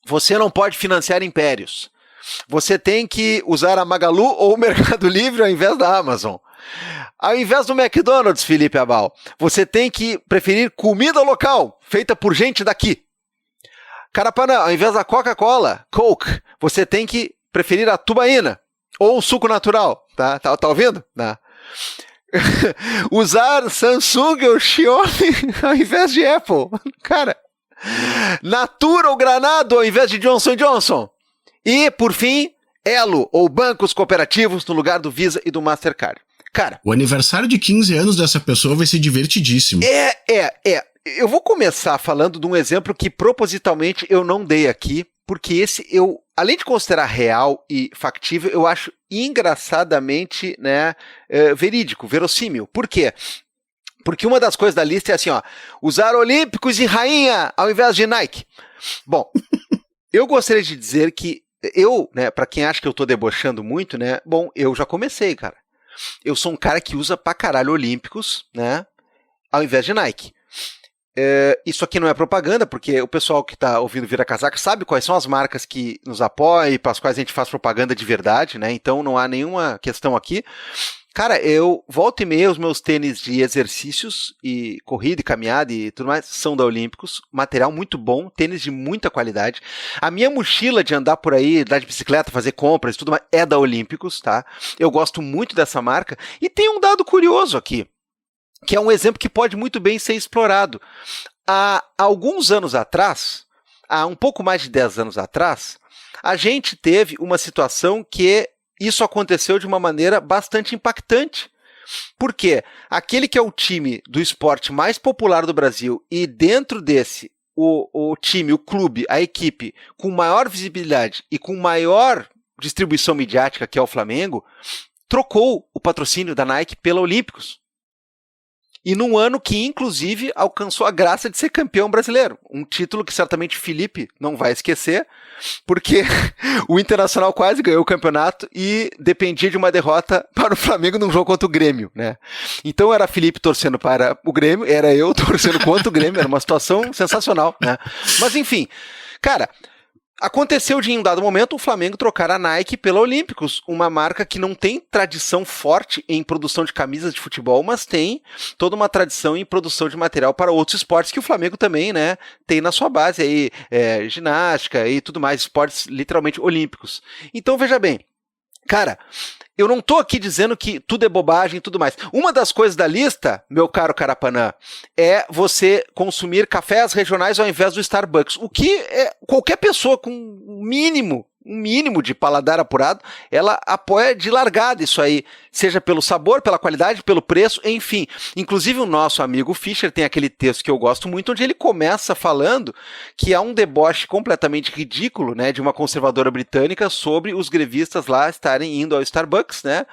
você não pode financiar impérios. Você tem que usar a Magalu ou o Mercado Livre ao invés da Amazon. Ao invés do McDonald's, Felipe Abal, você tem que preferir comida local, feita por gente daqui. Carapanã, ao invés da Coca-Cola, Coke, você tem que preferir a tubaína ou o suco natural. Tá ouvindo? Tá. Usar Samsung ou Xiaomi ao invés de Apple. Cara, Natura ou Granado ao invés de Johnson & Johnson. E, por fim, Elo ou bancos cooperativos no lugar do Visa e do Mastercard. Cara, o aniversário de 15 anos dessa pessoa vai ser divertidíssimo. Eu vou começar falando de um exemplo que propositalmente eu não dei aqui, porque esse eu, além de considerar real e factível, eu acho engraçadamente, né, verídico, verossímil. Por quê? Porque uma das coisas da lista é assim, ó, usar Olímpicos e Rainha ao invés de Nike. Bom, eu gostaria de dizer que eu, né, pra quem acha que eu tô debochando muito, né, bom, eu já comecei, cara. Eu sou um cara que usa pra caralho Olímpicos, né, ao invés de Nike. Isso aqui não é propaganda, porque o pessoal que tá ouvindo Vira Casaca sabe quais são as marcas que nos apoiam e para as quais a gente faz propaganda de verdade, né, então não há nenhuma questão aqui. Cara, eu volto e meia, os meus tênis de exercícios e corrida e caminhada e tudo mais são da Olímpicos, material muito bom, tênis de muita qualidade. A minha mochila de andar por aí, andar de bicicleta, fazer compras e tudo mais, é da Olímpicos, tá? Eu gosto muito dessa marca e tem um dado curioso aqui, que é um exemplo que pode muito bem ser explorado. Há alguns anos atrás, há um pouco mais de 10 anos atrás, a gente teve uma situação que isso aconteceu de uma maneira bastante impactante. Por quê? Aquele que é o time do esporte mais popular do Brasil e dentro desse, o time, o clube, a equipe com maior visibilidade e com maior distribuição midiática, que é o Flamengo, trocou o patrocínio da Nike pela Olímpicos. E num ano que, inclusive, alcançou a graça de ser campeão brasileiro. Um título que certamente Felipe não vai esquecer, porque o Internacional quase ganhou o campeonato e dependia de uma derrota para o Flamengo num jogo contra o Grêmio, né? Então era Felipe torcendo para o Grêmio, era eu torcendo contra o Grêmio, era uma situação sensacional, né? Mas enfim, cara, aconteceu de, em um dado momento, o Flamengo trocar a Nike pela Olímpicos, uma marca que não tem tradição forte em produção de camisas de futebol, mas tem toda uma tradição em produção de material para outros esportes que o Flamengo também, né, tem na sua base aí, ginástica e tudo mais, esportes literalmente olímpicos. Então, veja bem, cara, eu não tô aqui dizendo que tudo é bobagem e tudo mais. Uma das coisas da lista, meu caro Carapanã, é você consumir cafés regionais ao invés do Starbucks. O que qualquer pessoa com um mínimo de paladar apurado, ela apoia de largada isso aí, seja pelo sabor, pela qualidade, pelo preço, enfim. Inclusive o nosso amigo Fischer tem aquele texto que eu gosto muito, onde ele começa falando que há um deboche completamente ridículo, né, de uma conservadora britânica sobre os grevistas lá estarem indo ao Starbucks, né,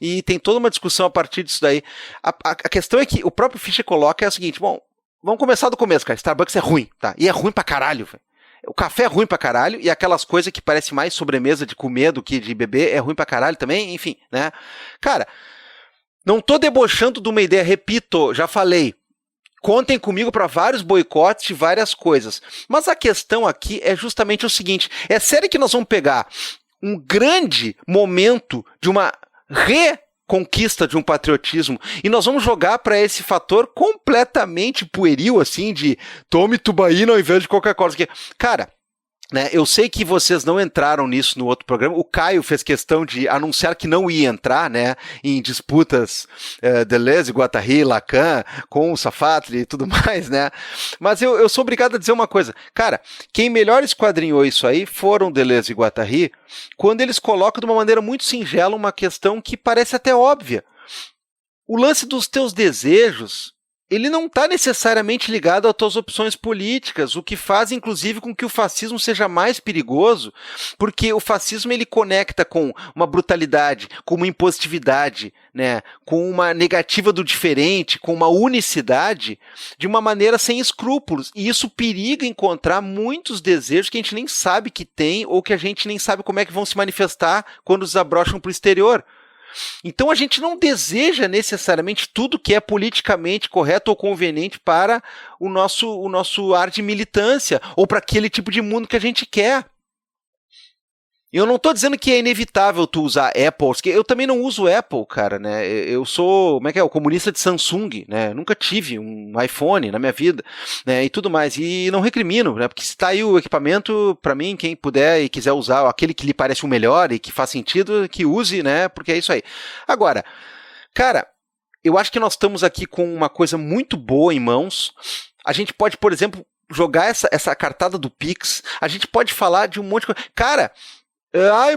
e tem toda uma discussão a partir disso daí. A questão é que o próprio Fischer coloca é o seguinte, bom, vamos começar do começo, cara, Starbucks é ruim, tá, e é ruim pra caralho, velho. O café é ruim pra caralho, e aquelas coisas que parecem mais sobremesa de comer do que de beber é ruim pra caralho também, enfim, né? Cara, não tô debochando de uma ideia, repito, já falei, contem comigo para vários boicotes de várias coisas, mas a questão aqui é justamente o seguinte, é sério que nós vamos pegar um grande momento de uma conquista de um patriotismo, e nós vamos jogar para esse fator completamente pueril, assim, de tome tubaína ao invés de Coca-Cola. Cara, né, eu sei que vocês não entraram nisso no outro programa, o Caio fez questão de anunciar que não ia entrar, né, em disputas Deleuze, Guattari, Lacan, com o Safatli e tudo mais, né, mas eu sou obrigado a dizer uma coisa, cara, quem melhor esquadrinhou isso aí foram Deleuze e Guattari, quando eles colocam de uma maneira muito singela uma questão que parece até óbvia. O lance dos teus desejos ele não está necessariamente ligado às tuas opções políticas, o que faz, inclusive, com que o fascismo seja mais perigoso, porque o fascismo ele conecta com uma brutalidade, com uma impositividade, né, com uma negativa do diferente, com uma unicidade, de uma maneira sem escrúpulos. E isso periga encontrar muitos desejos que a gente nem sabe que tem, ou que a gente nem sabe como é que vão se manifestar quando desabrocham para o exterior. Então a gente não deseja necessariamente tudo que é politicamente correto ou conveniente para o nosso ar de militância ou para aquele tipo de mundo que a gente quer. Eu não estou dizendo que é inevitável tu usar Apple, porque eu também não uso Apple, cara, né? Eu sou, o comunista de Samsung, né? Nunca tive um iPhone na minha vida, né? E tudo mais. E não recrimino, né? Porque se tá aí o equipamento, para mim, quem puder e quiser usar aquele que lhe parece o melhor e que faz sentido, que use, né? Porque é isso aí. Agora, cara, eu acho que nós estamos aqui com uma coisa muito boa em mãos. A gente pode, por exemplo, jogar essa cartada do Pix. A gente pode falar de um monte de coisa. Cara,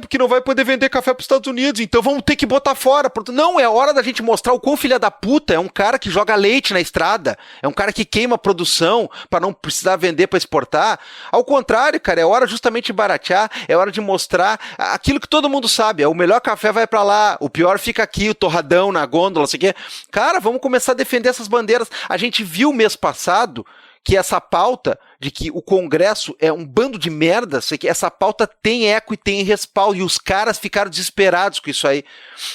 porque não vai poder vender café para os Estados Unidos, então vamos ter que botar fora. Não, é hora da gente mostrar o quão filha da puta é um cara que joga leite na estrada, é um cara que queima a produção para não precisar vender para exportar. Ao contrário, cara, é hora justamente de baratear, é hora de mostrar aquilo que todo mundo sabe, o melhor café vai para lá, o pior fica aqui, o torradão na gôndola, não sei o quê. Cara, vamos começar a defender essas bandeiras. A gente viu mês passado que essa pauta de que o Congresso é um bando de merda, que essa pauta tem eco e tem respaldo, e os caras ficaram desesperados com isso aí.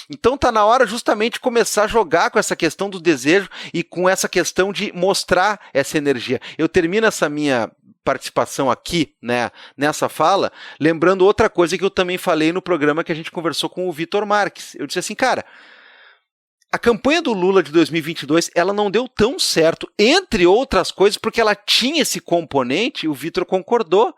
Então tá na hora justamente de começar a jogar com essa questão do desejo e com essa questão de mostrar essa energia. Eu termino essa minha participação aqui, né, nessa fala, lembrando outra coisa que eu também falei no programa que a gente conversou com o Vitor Marques. Eu disse assim, cara, a campanha do Lula de 2022, ela não deu tão certo, entre outras coisas, porque ela tinha esse componente, e o Vitor concordou,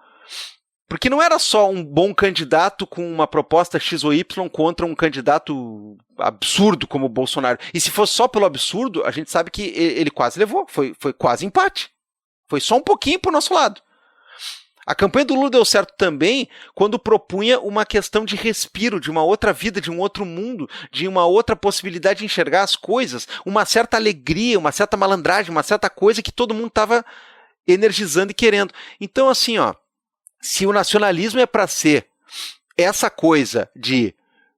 porque não era só um bom candidato com uma proposta X ou Y contra um candidato absurdo como o Bolsonaro. E se fosse só pelo absurdo, a gente sabe que ele quase levou, foi quase empate. Foi só um pouquinho pro nosso lado. A campanha do Lula deu certo também quando propunha uma questão de respiro, de uma outra vida, de um outro mundo, de uma outra possibilidade de enxergar as coisas, uma certa alegria, uma certa malandragem, uma certa coisa que todo mundo estava energizando e querendo. Então, assim, ó, se o nacionalismo é para ser essa coisa de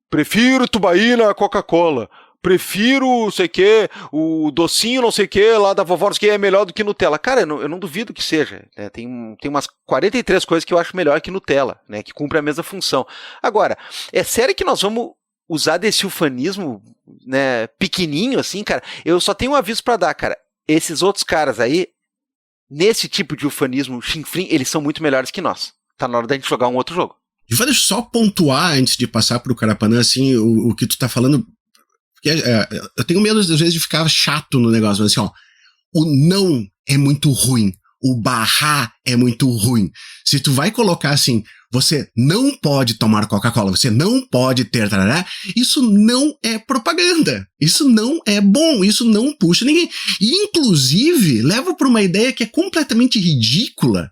prefiro tubaína à Coca-Cola, prefiro, sei que, o docinho não sei o que lá da vovó, não sei o que, é melhor do que Nutella. Cara, eu não duvido que seja. Né? Tem umas 43 coisas que eu acho melhor que Nutella, né? Que cumpre a mesma função. Agora, é sério que nós vamos usar desse ufanismo, né, pequenininho assim, cara? Eu só tenho um aviso pra dar, cara. Esses outros caras aí, nesse tipo de ufanismo chinfrim, eles são muito melhores que nós. Tá na hora da gente jogar um outro jogo. E deixa eu só pontuar, antes de passar pro Carapanã, assim, o que tu tá falando. Porque eu tenho medo, às vezes, de ficar chato no negócio, mas assim, ó, o não é muito ruim, o barrar é muito ruim. Se tu vai colocar assim, você não pode tomar Coca-Cola, você não pode ter, tarará, isso não é propaganda, isso não é bom, isso não puxa ninguém. E, inclusive, leva para uma ideia que é completamente ridícula,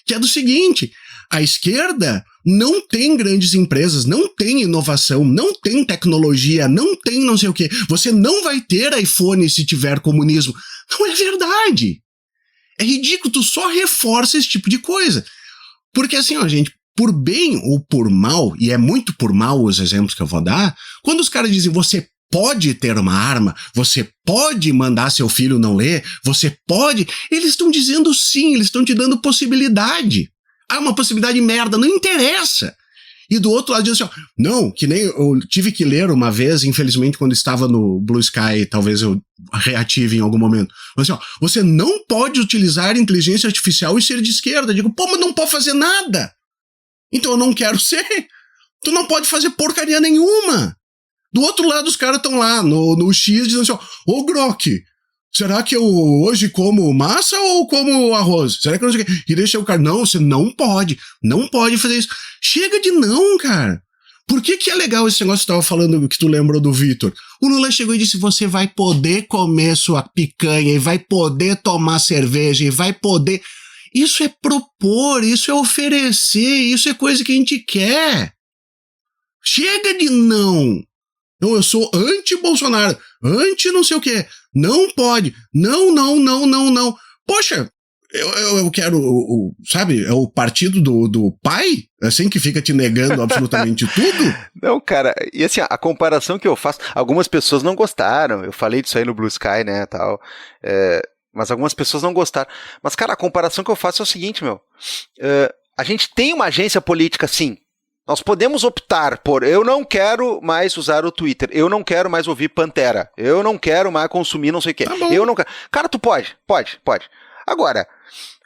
que é do seguinte: a esquerda não tem grandes empresas, não tem inovação, não tem tecnologia, não tem não sei o quê. Você não vai ter iPhone se tiver comunismo. Não é verdade. É ridículo, tu só reforça esse tipo de coisa. Porque assim, ó, gente, por bem ou por mal, e é muito por mal os exemplos que eu vou dar, quando os caras dizem você pode ter uma arma, você pode mandar seu filho não ler, você pode, eles estão dizendo sim, eles estão te dando possibilidade. Ah, uma possibilidade merda, não interessa. E do outro lado diz assim, ó, não, que nem eu tive que ler uma vez, infelizmente, quando estava no Blue Sky, talvez eu reative em algum momento. Mas assim, ó, você não pode utilizar inteligência artificial e ser de esquerda. Eu digo, pô, mas não pode fazer nada. Então eu não quero ser. Tu não pode fazer porcaria nenhuma. Do outro lado, os caras estão lá no X dizendo assim, ó, ô Grok, será que eu hoje como massa ou como arroz? Será que eu não sei o quê? E deixa o cara, não, você não pode fazer isso. Chega de não, cara. Por que é legal esse negócio que tu tava falando, que tu lembrou do Vitor? O Lula chegou e disse, você vai poder comer sua picanha, e vai poder tomar cerveja, e vai poder... Isso é propor, isso é oferecer, isso é coisa que a gente quer. Chega de não. Não, eu sou anti-Bolsonaro, anti não sei o quê. Não pode. Não. Poxa, eu quero, sabe, é o partido do pai, assim, que fica te negando absolutamente tudo? Não, cara, e assim, a comparação que eu faço, algumas pessoas não gostaram, eu falei disso aí no Blue Sky, né, tal, mas algumas pessoas não gostaram. Mas, cara, a comparação que eu faço é o seguinte, a gente tem uma agência política, sim. Nós podemos optar por, eu não quero mais usar o Twitter, eu não quero mais ouvir Pantera, eu não quero mais consumir não sei o quê, eu não quero. Cara, tu pode. Agora,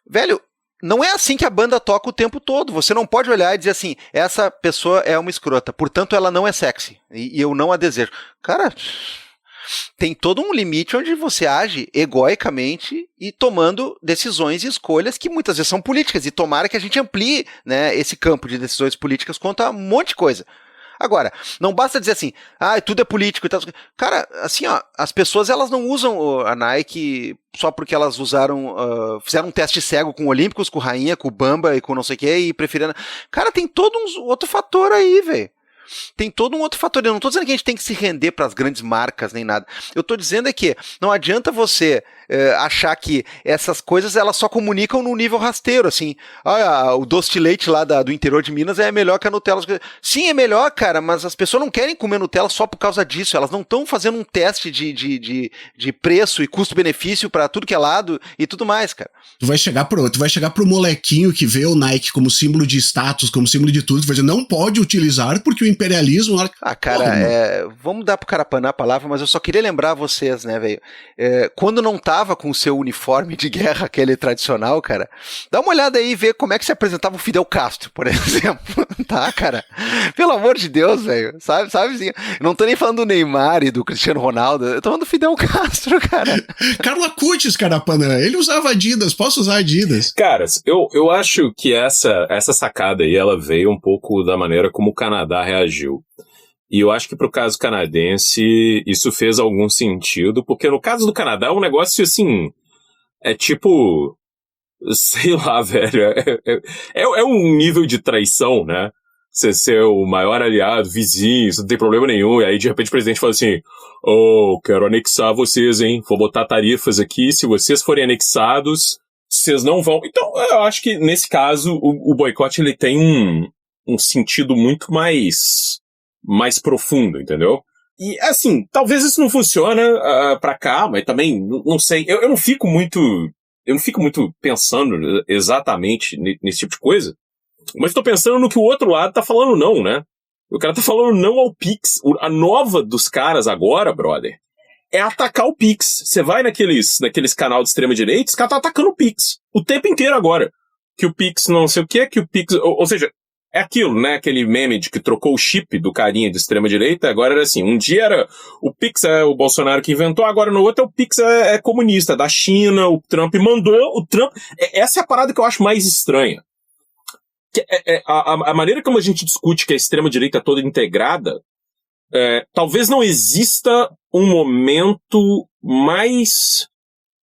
velho, não é assim que a banda toca o tempo todo. Você não pode olhar e dizer assim, essa pessoa é uma escrota, portanto ela não é sexy, e eu não a desejo. Cara, tem todo um limite onde você age egoicamente e tomando decisões e escolhas que muitas vezes são políticas, e tomara que a gente amplie, né, esse campo de decisões políticas quanto a um monte de coisa. Agora, não basta dizer assim, tudo é político e tal. Cara, assim, ó, as pessoas elas não usam a Nike só porque elas usaram, fizeram um teste cego com o Olímpicos, com o Rainha, com o Bamba e com não sei o que, e preferiram. Cara, tem todo um outro fator aí, velho. Tem todo um outro fator. Eu não estou dizendo que a gente tem que se render para as grandes marcas nem nada. Eu estou dizendo que não adianta você achar que essas coisas elas só comunicam num nível rasteiro, assim. O doce de leite lá do interior de Minas é melhor que a Nutella. Sim, é melhor, cara, mas as pessoas não querem comer Nutella só por causa disso. Elas não estão fazendo um teste de preço e custo-benefício para tudo que é lado e tudo mais, cara. Tu vai chegar pro molequinho que vê o Nike como símbolo de status, como símbolo de tudo, tu vai dizer, não pode utilizar porque o imperialismo... Cara, vamos dar pro Carapanã a palavra, mas eu só queria lembrar vocês, né, velho, quando não tava com o seu uniforme de guerra, aquele tradicional, cara, dá uma olhada aí e vê como é que se apresentava o Fidel Castro, por exemplo, tá, cara? Pelo amor de Deus, velho, sabe assim, não tô nem falando do Neymar e do Cristiano Ronaldo, eu tô falando do Fidel Castro, cara. Carla Cutis, Carapanã, ele usava Adidas, posso usar Adidas? Cara, eu acho que essa sacada aí, ela veio um pouco da maneira como o Canadá reagiu. E eu acho que pro caso canadense isso fez algum sentido, porque no caso do Canadá é um negócio assim, é tipo, sei lá, velho, é um nível de traição, né? Você ser o maior aliado, vizinho, isso não tem problema nenhum, e aí de repente o presidente fala assim, quero anexar vocês, hein, vou botar tarifas aqui, se vocês forem anexados, vocês não vão... Então, eu acho que nesse caso o boicote ele tem um sentido muito mais profundo, entendeu? E, assim, talvez isso não funcione pra cá, mas também, não sei, eu não fico muito pensando exatamente nesse tipo de coisa, mas tô pensando no que o outro lado tá falando não, né? O cara tá falando não ao Pix. A nova dos caras agora, brother, é atacar o Pix. Você vai naqueles canal de extrema-direita, os caras tá atacando o Pix o tempo inteiro agora. Que o Pix não sei o que o Pix... Ou seja, é aquilo, né? Aquele meme de que trocou o chip do carinha de extrema-direita, agora era assim, um dia era o Pix é o Bolsonaro que inventou, agora no outro o Pix é comunista, da China, o Trump mandou, essa é a parada que eu acho mais estranha. A maneira como a gente discute que a extrema-direita é toda integrada, talvez não exista um momento mais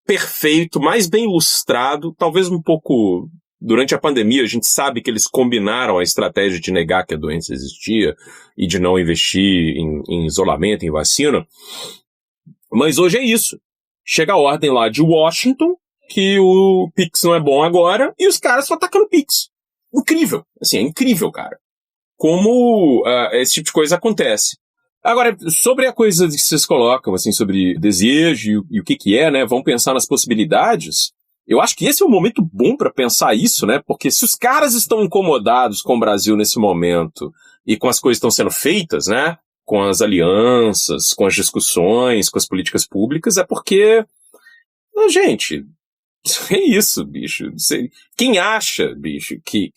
perfeito, mais bem ilustrado, talvez um pouco... Durante a pandemia, a gente sabe que eles combinaram a estratégia de negar que a doença existia e de não investir em isolamento, em vacina. Mas hoje é isso. Chega a ordem lá de Washington que o Pix não é bom agora e os caras estão atacando o Pix. Incrível. Assim, é incrível, cara. Como esse tipo de coisa acontece. Agora, sobre a coisa que vocês colocam, assim, sobre desejo e o que é, né? Vamos pensar nas possibilidades. Eu acho que esse é um momento bom para pensar isso, né? Porque se os caras estão incomodados com o Brasil nesse momento e com as coisas que estão sendo feitas, né? Com as alianças, com as discussões, com as políticas públicas, é porque... Não, gente, é isso, bicho. Quem acha, bicho, que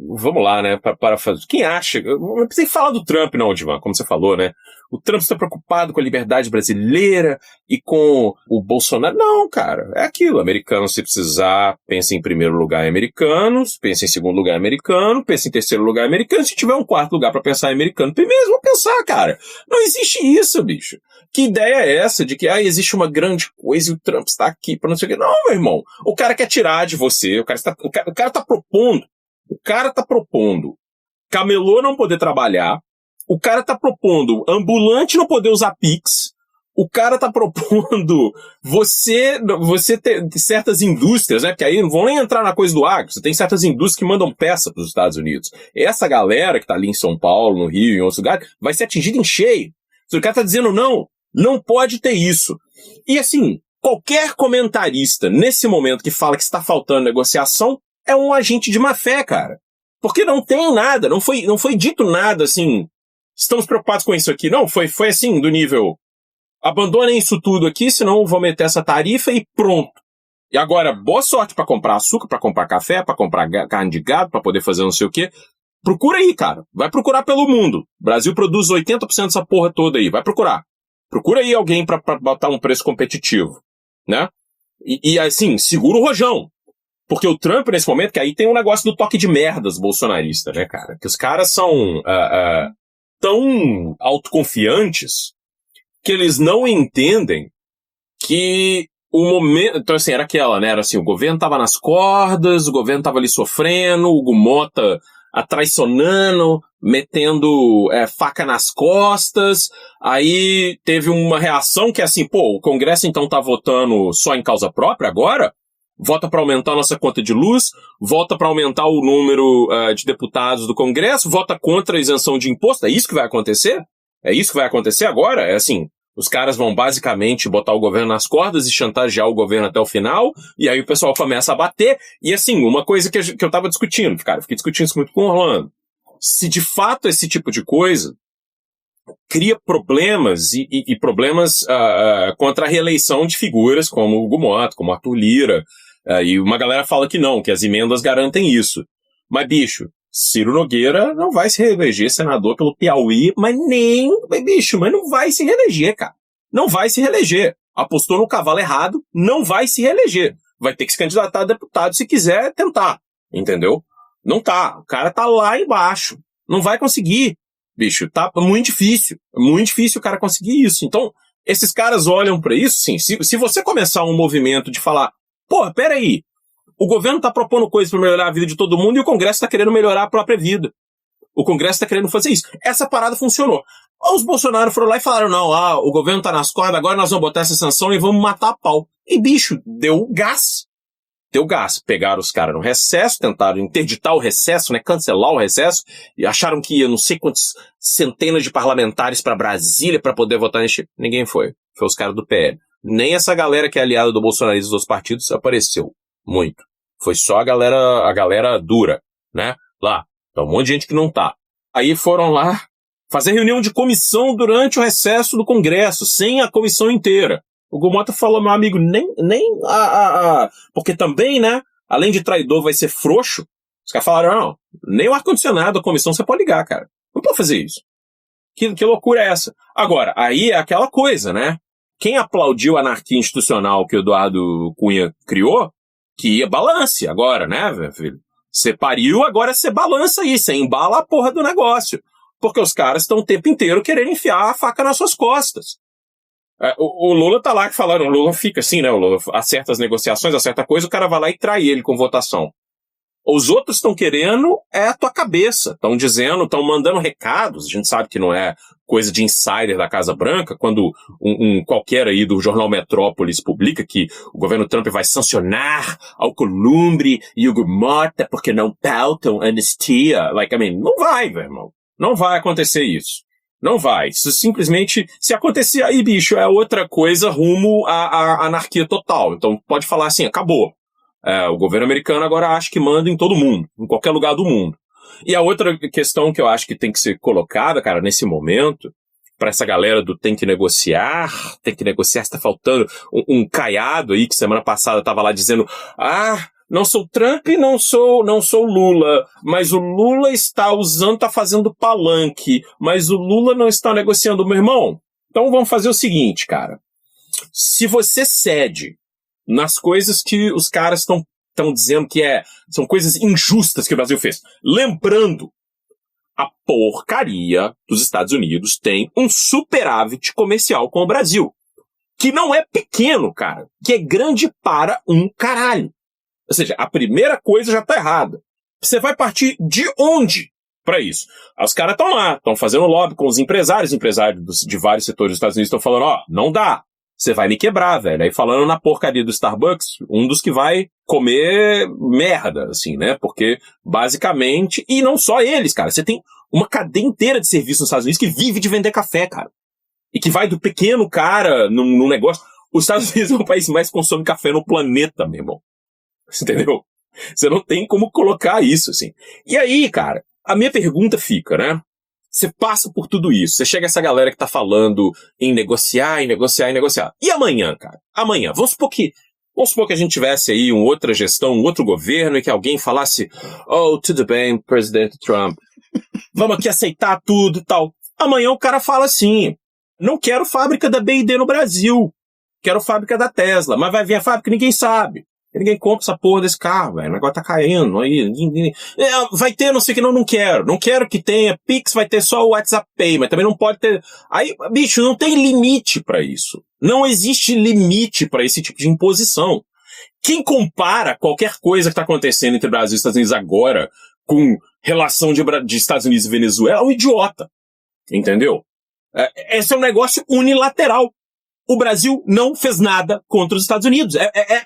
vamos lá, né? Para fazer. Quem acha... Eu não precisei falar do Trump, não, Divan, como você falou, né? O Trump está preocupado com a liberdade brasileira e com o Bolsonaro. Não, cara, é aquilo. Americano, se precisar, pensa em primeiro lugar em americanos, pensa em segundo lugar em americano, pensa em terceiro lugar em americano. Se tiver um quarto lugar para pensar em americano, primeiro vou pensar, cara. Não existe isso, bicho. Que ideia é essa de que existe uma grande coisa e o Trump está aqui para não sei o quê? Não, meu irmão. O cara quer tirar de você. O cara tá propondo camelô não poder trabalhar. O cara tá propondo ambulante não poder usar Pix. O cara tá propondo você ter certas indústrias, né? Porque aí não vão nem entrar na coisa do agro. Você tem certas indústrias que mandam peça para os Estados Unidos. Essa galera que tá ali em São Paulo, no Rio, em outros lugares, vai ser atingida em cheio. O cara tá dizendo não pode ter isso. E assim, qualquer comentarista nesse momento que fala que está faltando negociação é um agente de má fé, cara. Porque não tem nada, não foi dito nada assim, estamos preocupados com isso aqui. Não, foi assim, do nível... Abandonem isso tudo aqui, senão eu vou meter essa tarifa e pronto. E agora, boa sorte pra comprar açúcar, pra comprar café, pra comprar carne de gado, pra poder fazer não sei o quê. Procura aí, cara. Vai procurar pelo mundo. O Brasil produz 80% dessa porra toda aí. Vai procurar. Procura aí alguém pra botar um preço competitivo, né? E assim, segura o rojão. Porque o Trump, nesse momento, que aí tem um negócio do toque de merdas bolsonarista, né, cara? Que os caras são tão autoconfiantes que eles não entendem que o momento... Então, assim, era aquela, né? Era assim, o governo tava nas cordas, o governo tava ali sofrendo, o Hugo Mota atraiçonando, metendo faca nas costas. Aí teve uma reação que é assim, pô, o Congresso então tá votando só em causa própria agora? Vota para aumentar a nossa conta de luz, vota para aumentar o número de deputados do Congresso, vota contra a isenção de imposto. É isso que vai acontecer? É isso que vai acontecer agora? É assim, os caras vão basicamente botar o governo nas cordas e chantagear o governo até o final, e aí o pessoal começa a bater. E assim, uma coisa que eu tava discutindo, cara, eu fiquei discutindo isso muito com o Orlando. Se de fato esse tipo de coisa cria problemas e problemas contra a reeleição de figuras como o Hugo Mota, como Arthur Lira, e uma galera fala que não, que as emendas garantem isso. Mas, bicho, Ciro Nogueira não vai se reeleger senador pelo Piauí, mas não vai se reeleger, cara. Não vai se reeleger. Apostou no cavalo errado, não vai se reeleger. Vai ter que se candidatar a deputado se quiser tentar, entendeu? Não tá. O cara tá lá embaixo. Não vai conseguir, bicho. Tá muito difícil. É muito difícil o cara conseguir isso. Então, esses caras olham pra isso, sim. Se você começar um movimento de falar, porra, peraí, o governo tá propondo coisas para melhorar a vida de todo mundo e o Congresso tá querendo melhorar a própria vida. O Congresso tá querendo fazer isso. Essa parada funcionou. Os Bolsonaro foram lá e falaram, não, o governo tá nas cordas, agora nós vamos botar essa sanção e vamos matar a pau. E, bicho, deu gás. Deu gás. Pegaram os caras no recesso, tentaram interditar o recesso, né, cancelar o recesso, e acharam que ia não sei quantas centenas de parlamentares para Brasília para poder votar nesse... Ninguém foi. Foi os caras do PL. Nem essa galera que é aliada do bolsonarismo dos partidos apareceu. Muito. Foi só a galera dura, né? Lá. Então, um monte de gente que não tá. Aí foram lá fazer reunião de comissão durante o recesso do Congresso, sem a comissão inteira. O Hugo Mota falou, meu amigo, porque também, né, além de traidor, vai ser frouxo. Os caras falaram, não, nem o ar-condicionado da comissão você pode ligar, cara. Não pode fazer isso. Que loucura é essa? Agora, aí é aquela coisa, né? Quem aplaudiu a anarquia institucional que o Eduardo Cunha criou, que ia balance agora, né, meu filho? Você pariu, agora você balança aí, você embala a porra do negócio. Porque os caras estão o tempo inteiro querendo enfiar a faca nas suas costas. O Lula tá lá que falaram, o Lula fica assim, né, o Lula acerta as negociações, acerta a coisa, o cara vai lá e trai ele com votação. Os outros estão querendo a tua cabeça, estão dizendo, estão mandando recados, a gente sabe que não é coisa de insider da Casa Branca, quando um qualquer aí do jornal Metrópolis publica que o governo Trump vai sancionar Alcolumbre e Hugo Mota porque não pautam anistia, não vai, meu irmão, não vai acontecer isso. Não vai. Isso simplesmente, se acontecer aí, bicho, é outra coisa rumo à anarquia total. Então pode falar assim, acabou. O governo americano agora acha que manda em todo mundo, em qualquer lugar do mundo. E a outra questão que eu acho que tem que ser colocada, cara, nesse momento, para essa galera do tem que negociar, está faltando um caiado aí que semana passada tava lá dizendo, não sou Trump, não sou Lula, mas o Lula tá fazendo palanque, mas o Lula não está negociando, meu irmão. Então vamos fazer o seguinte, cara. Se você cede nas coisas que os caras estão dizendo que são coisas injustas que o Brasil fez. Lembrando, a porcaria dos Estados Unidos tem um superávit comercial com o Brasil. Que não é pequeno, cara. Que é grande para um caralho. Ou seja, a primeira coisa já tá errada. Você vai partir de onde para isso. Aí os caras estão lá, estão fazendo lobby com os empresários de vários setores dos Estados Unidos estão falando, ó, não dá, você vai me quebrar, velho. Aí falando na porcaria do Starbucks, um dos que vai comer merda, assim, né? Porque, basicamente, e não só eles, cara, você tem uma cadeia inteira de serviços nos Estados Unidos que vive de vender café, cara. E que vai do pequeno cara num negócio. Os Estados Unidos é o país que mais consome café no planeta, meu irmão. Entendeu? Você não tem como colocar isso, assim. E aí, cara, a minha pergunta fica, né? Você passa por tudo isso, você chega a essa galera que tá falando em negociar, em negociar, em negociar. E amanhã, cara? Amanhã, vamos supor que a gente tivesse aí uma outra gestão, um outro governo, e que alguém falasse, oh, tudo bem, presidente Trump, vamos aqui aceitar tudo e tal. Amanhã o cara fala assim, não quero fábrica da BYD no Brasil, quero fábrica da Tesla, mas vai vir a fábrica, ninguém sabe. Ninguém compra essa porra desse carro, velho. O negócio tá caindo. Aí, vai ter, não sei o que, não quero. Não quero que tenha. Pix vai ter só o WhatsApp Pay, mas também não pode ter. Aí, bicho, não tem limite pra isso. Não existe limite pra esse tipo de imposição. Quem compara qualquer coisa que tá acontecendo entre Brasil e Estados Unidos agora com relação de Estados Unidos e Venezuela é um idiota. Entendeu? Esse é um negócio unilateral. O Brasil não fez nada contra os Estados Unidos.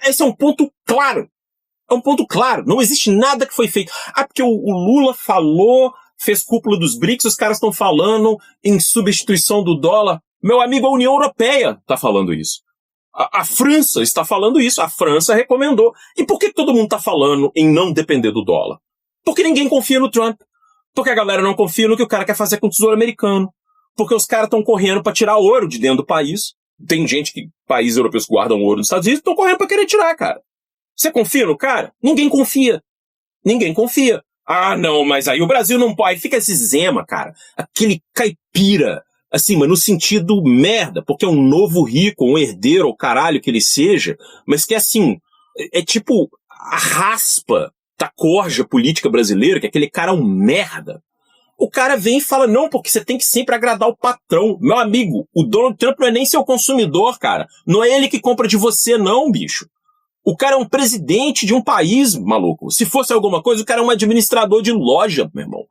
Esse é um ponto claro. É um ponto claro. Não existe nada que foi feito. Porque o Lula falou, fez cúpula dos BRICS, os caras estão falando em substituição do dólar. Meu amigo, a União Europeia está falando isso. A França está falando isso. A França recomendou. E por que todo mundo está falando em não depender do dólar? Porque ninguém confia no Trump. Porque a galera não confia no que o cara quer fazer com o Tesouro Americano. Porque os caras estão correndo para tirar ouro de dentro do país. Tem gente que, países europeus que guardam ouro nos Estados Unidos, estão correndo pra querer tirar, cara. Você confia no cara? Ninguém confia. Ninguém confia. Ah, não, mas aí o Brasil não pode. Aí fica esse Zema, cara. Aquele caipira. Assim, mas no sentido merda, porque é um novo rico, um herdeiro, ou caralho que ele seja, mas que assim, é tipo a raspa da corja política brasileira, que aquele cara é um merda. O cara vem e fala, não, porque você tem que sempre agradar o patrão. Meu amigo, o Donald Trump não é nem seu consumidor, cara. Não é ele que compra de você, não, bicho. O cara é um presidente de um país, maluco. Se fosse alguma coisa, o cara é um administrador de loja, meu irmão.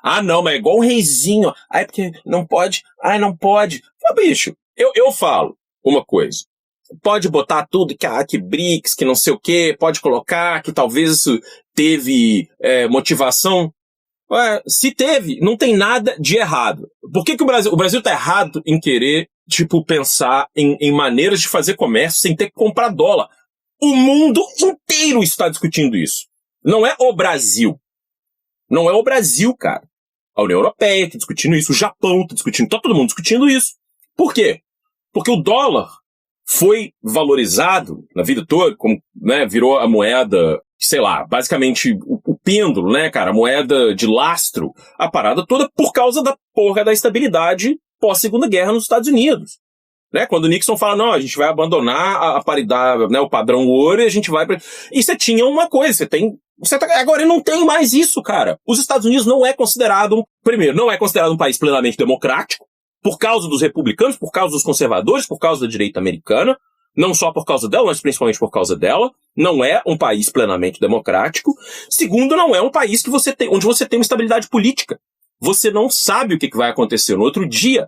Ah, não, mas é igual um reizinho. Ah, é porque não pode. Ah, não pode. Ah, bicho, eu falo uma coisa. Pode botar tudo, que BRICS, que não sei o quê, pode colocar, que talvez isso teve motivação. Se teve, não tem nada de errado. Por que o Brasil tá errado em querer, tipo, pensar em maneiras de fazer comércio sem ter que comprar dólar? O mundo inteiro está discutindo isso. Não é o Brasil. Não é o Brasil, cara. A União Europeia está discutindo isso, o Japão está discutindo, tá todo mundo discutindo isso. Por quê? Porque o dólar foi valorizado na vida toda, como, né, virou a moeda, sei lá, basicamente o pêndulo, né, cara, a moeda de lastro, a parada toda por causa da porra da estabilidade pós-Segunda Guerra nos Estados Unidos. Né, quando o Nixon fala, não, a gente vai abandonar a paridade, né, o padrão ouro e a gente vai pra... E você tinha uma coisa, agora não tem mais isso, cara. Os Estados Unidos não é considerado um país plenamente democrático, por causa dos republicanos, por causa dos conservadores, por causa da direita americana, não só por causa dela, mas principalmente por causa dela. Não é um país plenamente democrático. Segundo, não é um país que onde você tem uma estabilidade política. Você não sabe o que vai acontecer no outro dia.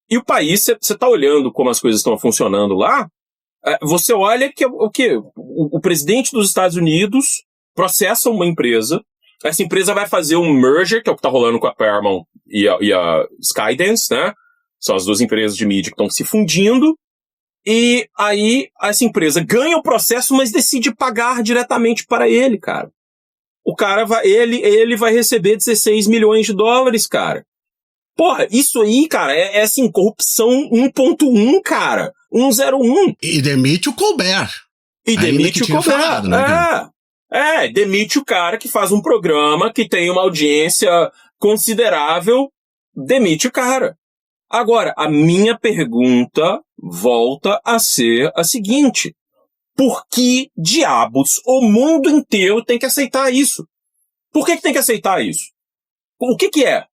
E o país, você está olhando como as coisas estão funcionando lá, você olha que o presidente dos Estados Unidos processa uma empresa, essa empresa vai fazer um merger, que é o que está rolando com a Paramount e a Skydance, né? São as duas empresas de mídia que estão se fundindo, e aí essa empresa ganha o processo, mas decide pagar diretamente para ele, cara. O cara ele vai receber 16 milhões de dólares, cara. Porra, isso aí, cara, é assim, corrupção 1.1, cara. 101. E demite o Colbert. E demite o Colbert. Falado, né, demite o cara que faz um programa que tem uma audiência considerável, demite o cara. Agora, a minha pergunta volta a ser a seguinte: por que diabos o mundo inteiro tem que aceitar isso? Por que tem que aceitar isso? O que é?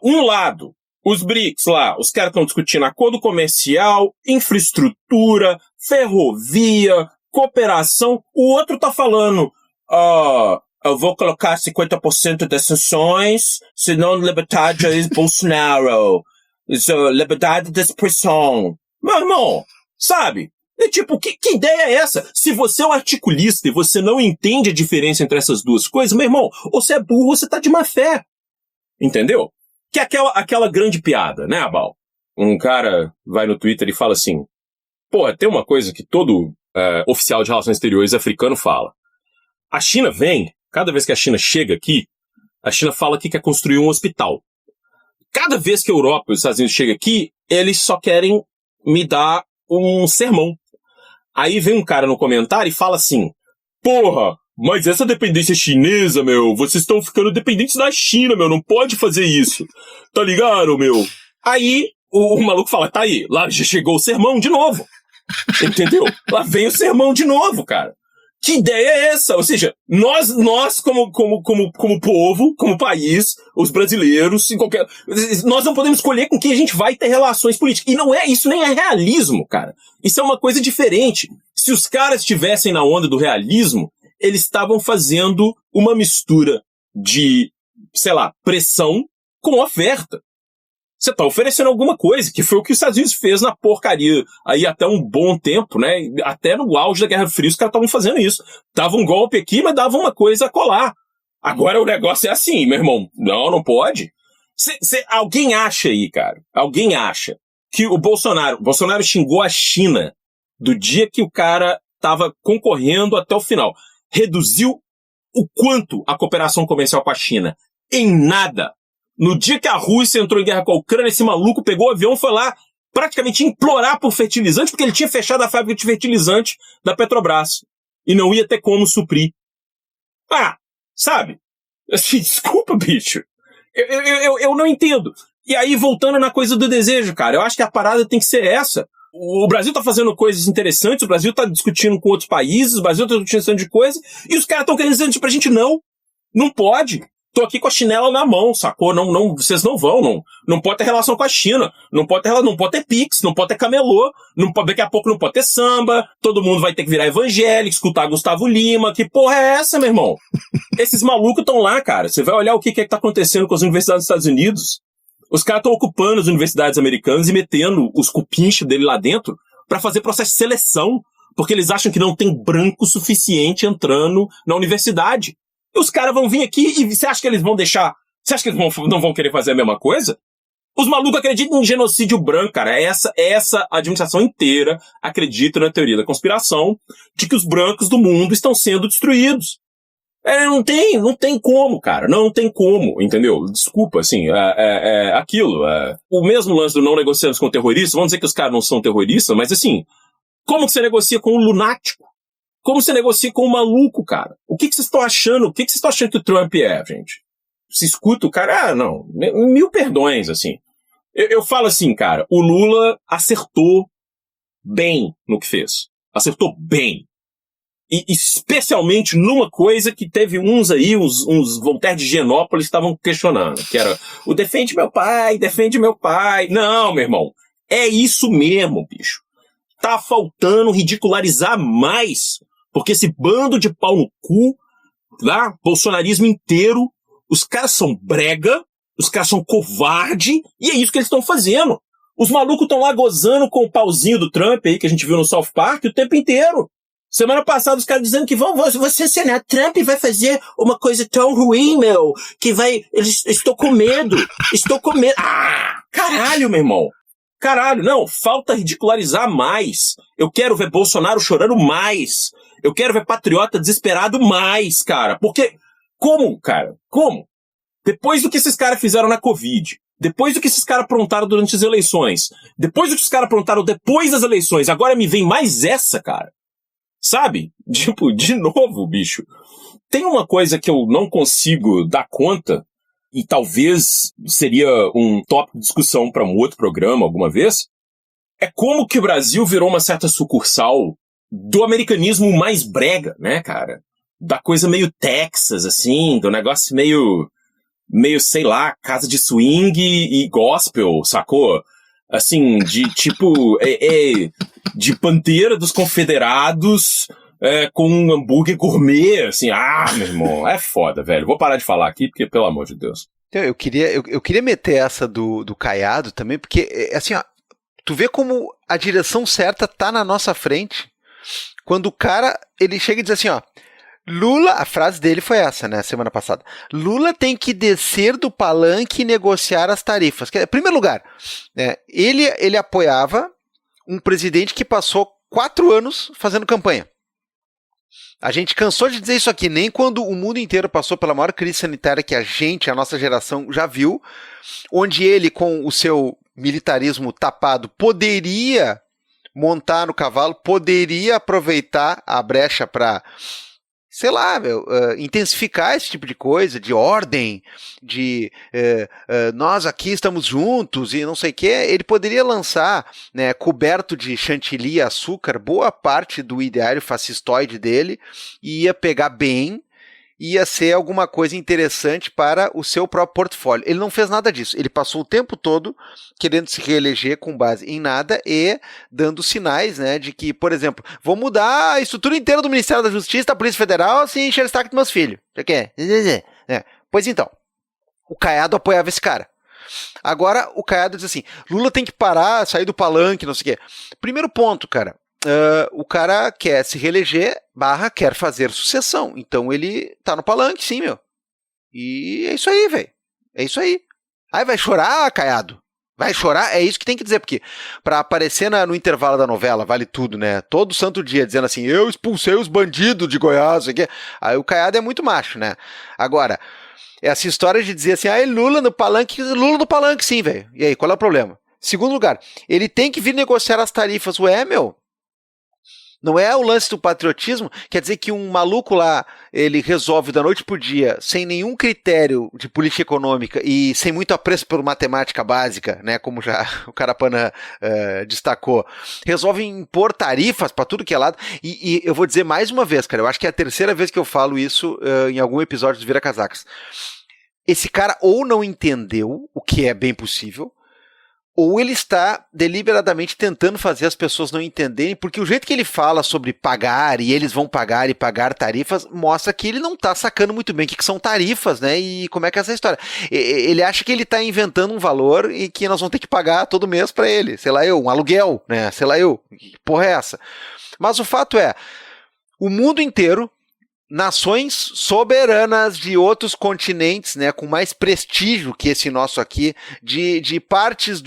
Um lado, os BRICS lá, os caras estão discutindo acordo comercial, infraestrutura, ferrovia, cooperação. O outro tá falando eu vou colocar 50% das sanções, senão liberdade é Bolsonaro. Liberdade de expressão. Meu irmão, sabe? É tipo, que ideia é essa? Se você é um articulista e você não entende a diferença entre essas duas coisas, meu irmão, ou você é burro ou você tá de má fé. Entendeu? Que é aquela grande piada, né, Abal? Um cara vai no Twitter e fala assim, porra, tem uma coisa que todo oficial de relações exteriores africano fala. A China vem, cada vez que a China chega aqui, a China fala que quer construir um hospital. Cada vez que a Europa e os Estados Unidos chegam aqui, eles só querem me dar um sermão. Aí vem um cara no comentário e fala assim, porra, mas essa dependência chinesa, meu, vocês estão ficando dependentes da China, meu, não pode fazer isso. Tá ligado, meu? Aí o maluco fala, tá aí, lá já chegou o sermão de novo. Entendeu? Lá vem o sermão de novo, cara. Que ideia é essa? Ou seja, nós como povo, como país, os brasileiros, nós não podemos escolher com quem a gente vai ter relações políticas. E não é, isso nem é realismo, cara. Isso é uma coisa diferente. Se os caras estivessem na onda do realismo, eles estavam fazendo uma mistura de, sei lá, pressão com oferta. Você tá oferecendo alguma coisa, que foi o que os Estados Unidos fez na porcaria aí até um bom tempo, né? Até no auge da Guerra Fria os caras estavam fazendo isso. Dava um golpe aqui, mas dava uma coisa a colar. Agora o negócio é assim, meu irmão. Não pode. Alguém acha aí, cara, alguém acha que o Bolsonaro xingou a China do dia que o cara tava concorrendo até o final. Reduziu o quanto a cooperação comercial com a China? Em nada. No dia que a Rússia entrou em guerra com a Ucrânia, esse maluco pegou o avião e foi lá praticamente implorar por fertilizante, porque ele tinha fechado a fábrica de fertilizante da Petrobras. E não ia ter como suprir. Ah, sabe? Assim, desculpa, bicho. Eu não entendo. E aí, voltando na coisa do desejo, cara, eu acho que a parada tem que ser essa. O Brasil tá fazendo coisas interessantes, o Brasil tá discutindo com outros países, o Brasil tá discutindo de coisa, e os caras estão querendo dizer pra gente não pode. Tô aqui com a chinela na mão, sacou? Não, vocês não vão, não pode ter relação com a China, não pode ter Pix, não pode ter camelô, daqui a pouco não pode ter samba, todo mundo vai ter que virar evangélico, escutar Gustavo Lima, que porra é essa, meu irmão? Esses malucos estão lá, cara, você vai olhar o que tá acontecendo com as universidades dos Estados Unidos, os caras estão ocupando as universidades americanas e metendo os cupinchos dele lá dentro pra fazer processo de seleção, porque eles acham que não tem branco suficiente entrando na universidade. E os caras vão vir aqui e você acha que eles vão deixar... Você acha que eles não vão querer fazer a mesma coisa? Os malucos acreditam em genocídio branco, cara. Essa administração inteira acredita na teoria da conspiração de que os brancos do mundo estão sendo destruídos. Não tem como, cara. Não tem como, entendeu? Desculpa, assim, aquilo. O mesmo lance do não negociamos com terroristas, vamos dizer que os caras não são terroristas, mas assim, como que você negocia com um lunático? Como você negocia com um maluco, cara? O que vocês estão achando? O que vocês estão achando que o Trump é, gente? Se escuta o cara, não. Mil perdões, assim. Eu falo assim, cara, o Lula acertou bem no que fez. Acertou bem. E especialmente numa coisa que teve uns Voltaire de Genópolis estavam questionando, que era o defende meu pai. Não, meu irmão. É isso mesmo, bicho. Tá faltando ridicularizar mais. Porque esse bando de pau no cu, lá, bolsonarismo inteiro, os caras são brega, os caras são covarde, e é isso que eles estão fazendo. Os malucos estão lá gozando com o pauzinho do Trump aí, que a gente viu no South Park, o tempo inteiro. Semana passada os caras dizendo que você senador, Trump vai fazer uma coisa tão ruim, meu, que vai... Estou com medo. Ah, caralho, meu irmão. Caralho, não, falta ridicularizar mais. Eu quero ver Bolsonaro chorando mais. Eu quero ver patriota desesperado mais, cara. Porque, como, cara? Como? Depois do que esses caras fizeram na Covid, depois do que esses caras aprontaram durante as eleições, depois do que esses caras aprontaram depois das eleições, agora me vem mais essa, cara. Sabe? Tipo, de novo, bicho. Tem uma coisa que eu não consigo dar conta, e talvez seria um tópico de discussão para um outro programa alguma vez, é como que o Brasil virou uma certa sucursal do americanismo mais brega, né, cara? Da coisa meio Texas, assim, do negócio meio, sei lá, casa de swing e gospel, sacou? Assim, de tipo, de bandeira dos confederados, com um hambúrguer gourmet, assim, meu irmão, é foda, velho. Vou parar de falar aqui, porque, pelo amor de Deus. Eu queria meter essa do Caiado também, porque, assim, ó, tu vê como a direção certa tá na nossa frente, quando o cara, ele chega e diz assim, ó, Lula, a frase dele foi essa, né, semana passada, Lula tem que descer do palanque e negociar as tarifas. Em primeiro lugar, né, ele apoiava um presidente que passou 4 anos fazendo campanha. A gente cansou de dizer isso aqui, nem quando o mundo inteiro passou pela maior crise sanitária que a nossa geração já viu, onde ele, com o seu militarismo tapado, poderia montar no cavalo, poderia aproveitar a brecha para, sei lá, intensificar esse tipo de coisa, de ordem, de nós aqui estamos juntos e não sei o que. Ele poderia lançar, né, coberto de chantilly e açúcar, boa parte do ideário fascistoide dele, e ia pegar bem, ia ser alguma coisa interessante para o seu próprio portfólio. Ele não fez nada disso. Ele passou o tempo todo querendo se reeleger com base em nada e dando sinais, né, de que, por exemplo, vou mudar a estrutura inteira do Ministério da Justiça, da Polícia Federal, se encher o destaque dos meus filhos. Já que é? Pois então, o Caiado apoiava esse cara. Agora, o Caiado diz assim, Lula tem que parar, sair do palanque, não sei o quê. Primeiro ponto, cara, o cara quer se reeleger, quer fazer sucessão. Então ele tá no palanque, sim, meu. E é isso aí, velho. É isso aí. Aí vai chorar, Caiado? Vai chorar? É isso que tem que dizer, porque pra aparecer no intervalo da novela, vale tudo, né? Todo santo dia, dizendo assim, eu expulsei os bandidos de Goiás, aqui. Aí o Caiado é muito macho, né? Agora, essa história de dizer assim, Lula no palanque sim, velho. E aí, qual é o problema? Segundo lugar, ele tem que vir negociar as tarifas. Ué, meu... Não é o lance do patriotismo, quer dizer que um maluco lá, ele resolve da noite pro dia, sem nenhum critério de política econômica e sem muito apreço por matemática básica, né, como já o Carapana destacou, resolve impor tarifas para tudo que é lado, e eu vou dizer mais uma vez, cara, eu acho que é a terceira vez que eu falo isso em algum episódio do Vira Casacas. Esse cara ou não entendeu, o que é bem possível, ou ele está deliberadamente tentando fazer as pessoas não entenderem, porque o jeito que ele fala sobre pagar, e eles vão pagar e pagar tarifas, mostra que ele não está sacando muito bem o que são tarifas, né, e como é que é essa história. Ele acha que ele está inventando um valor e que nós vamos ter que pagar todo mês para ele, sei lá um aluguel, né, sei lá que porra é essa? Mas o fato é, o mundo inteiro, nações soberanas de outros continentes, né, com mais prestígio que esse nosso aqui, de partes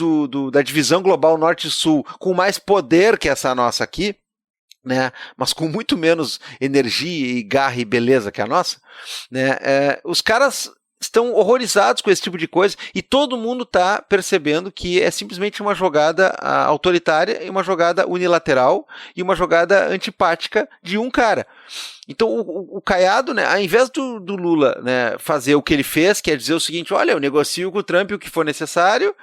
da divisão global norte e sul, com mais poder que essa nossa aqui, né, mas com muito menos energia e garra e beleza que a nossa, né, os caras estão horrorizados com esse tipo de coisa e todo mundo está percebendo que é simplesmente uma jogada autoritária e uma jogada unilateral e uma jogada antipática de um cara. Então o Caiado, né, ao invés do Lula, né, fazer o que ele fez, quer dizer o seguinte, olha, eu negocio com o Trump o que for necessário,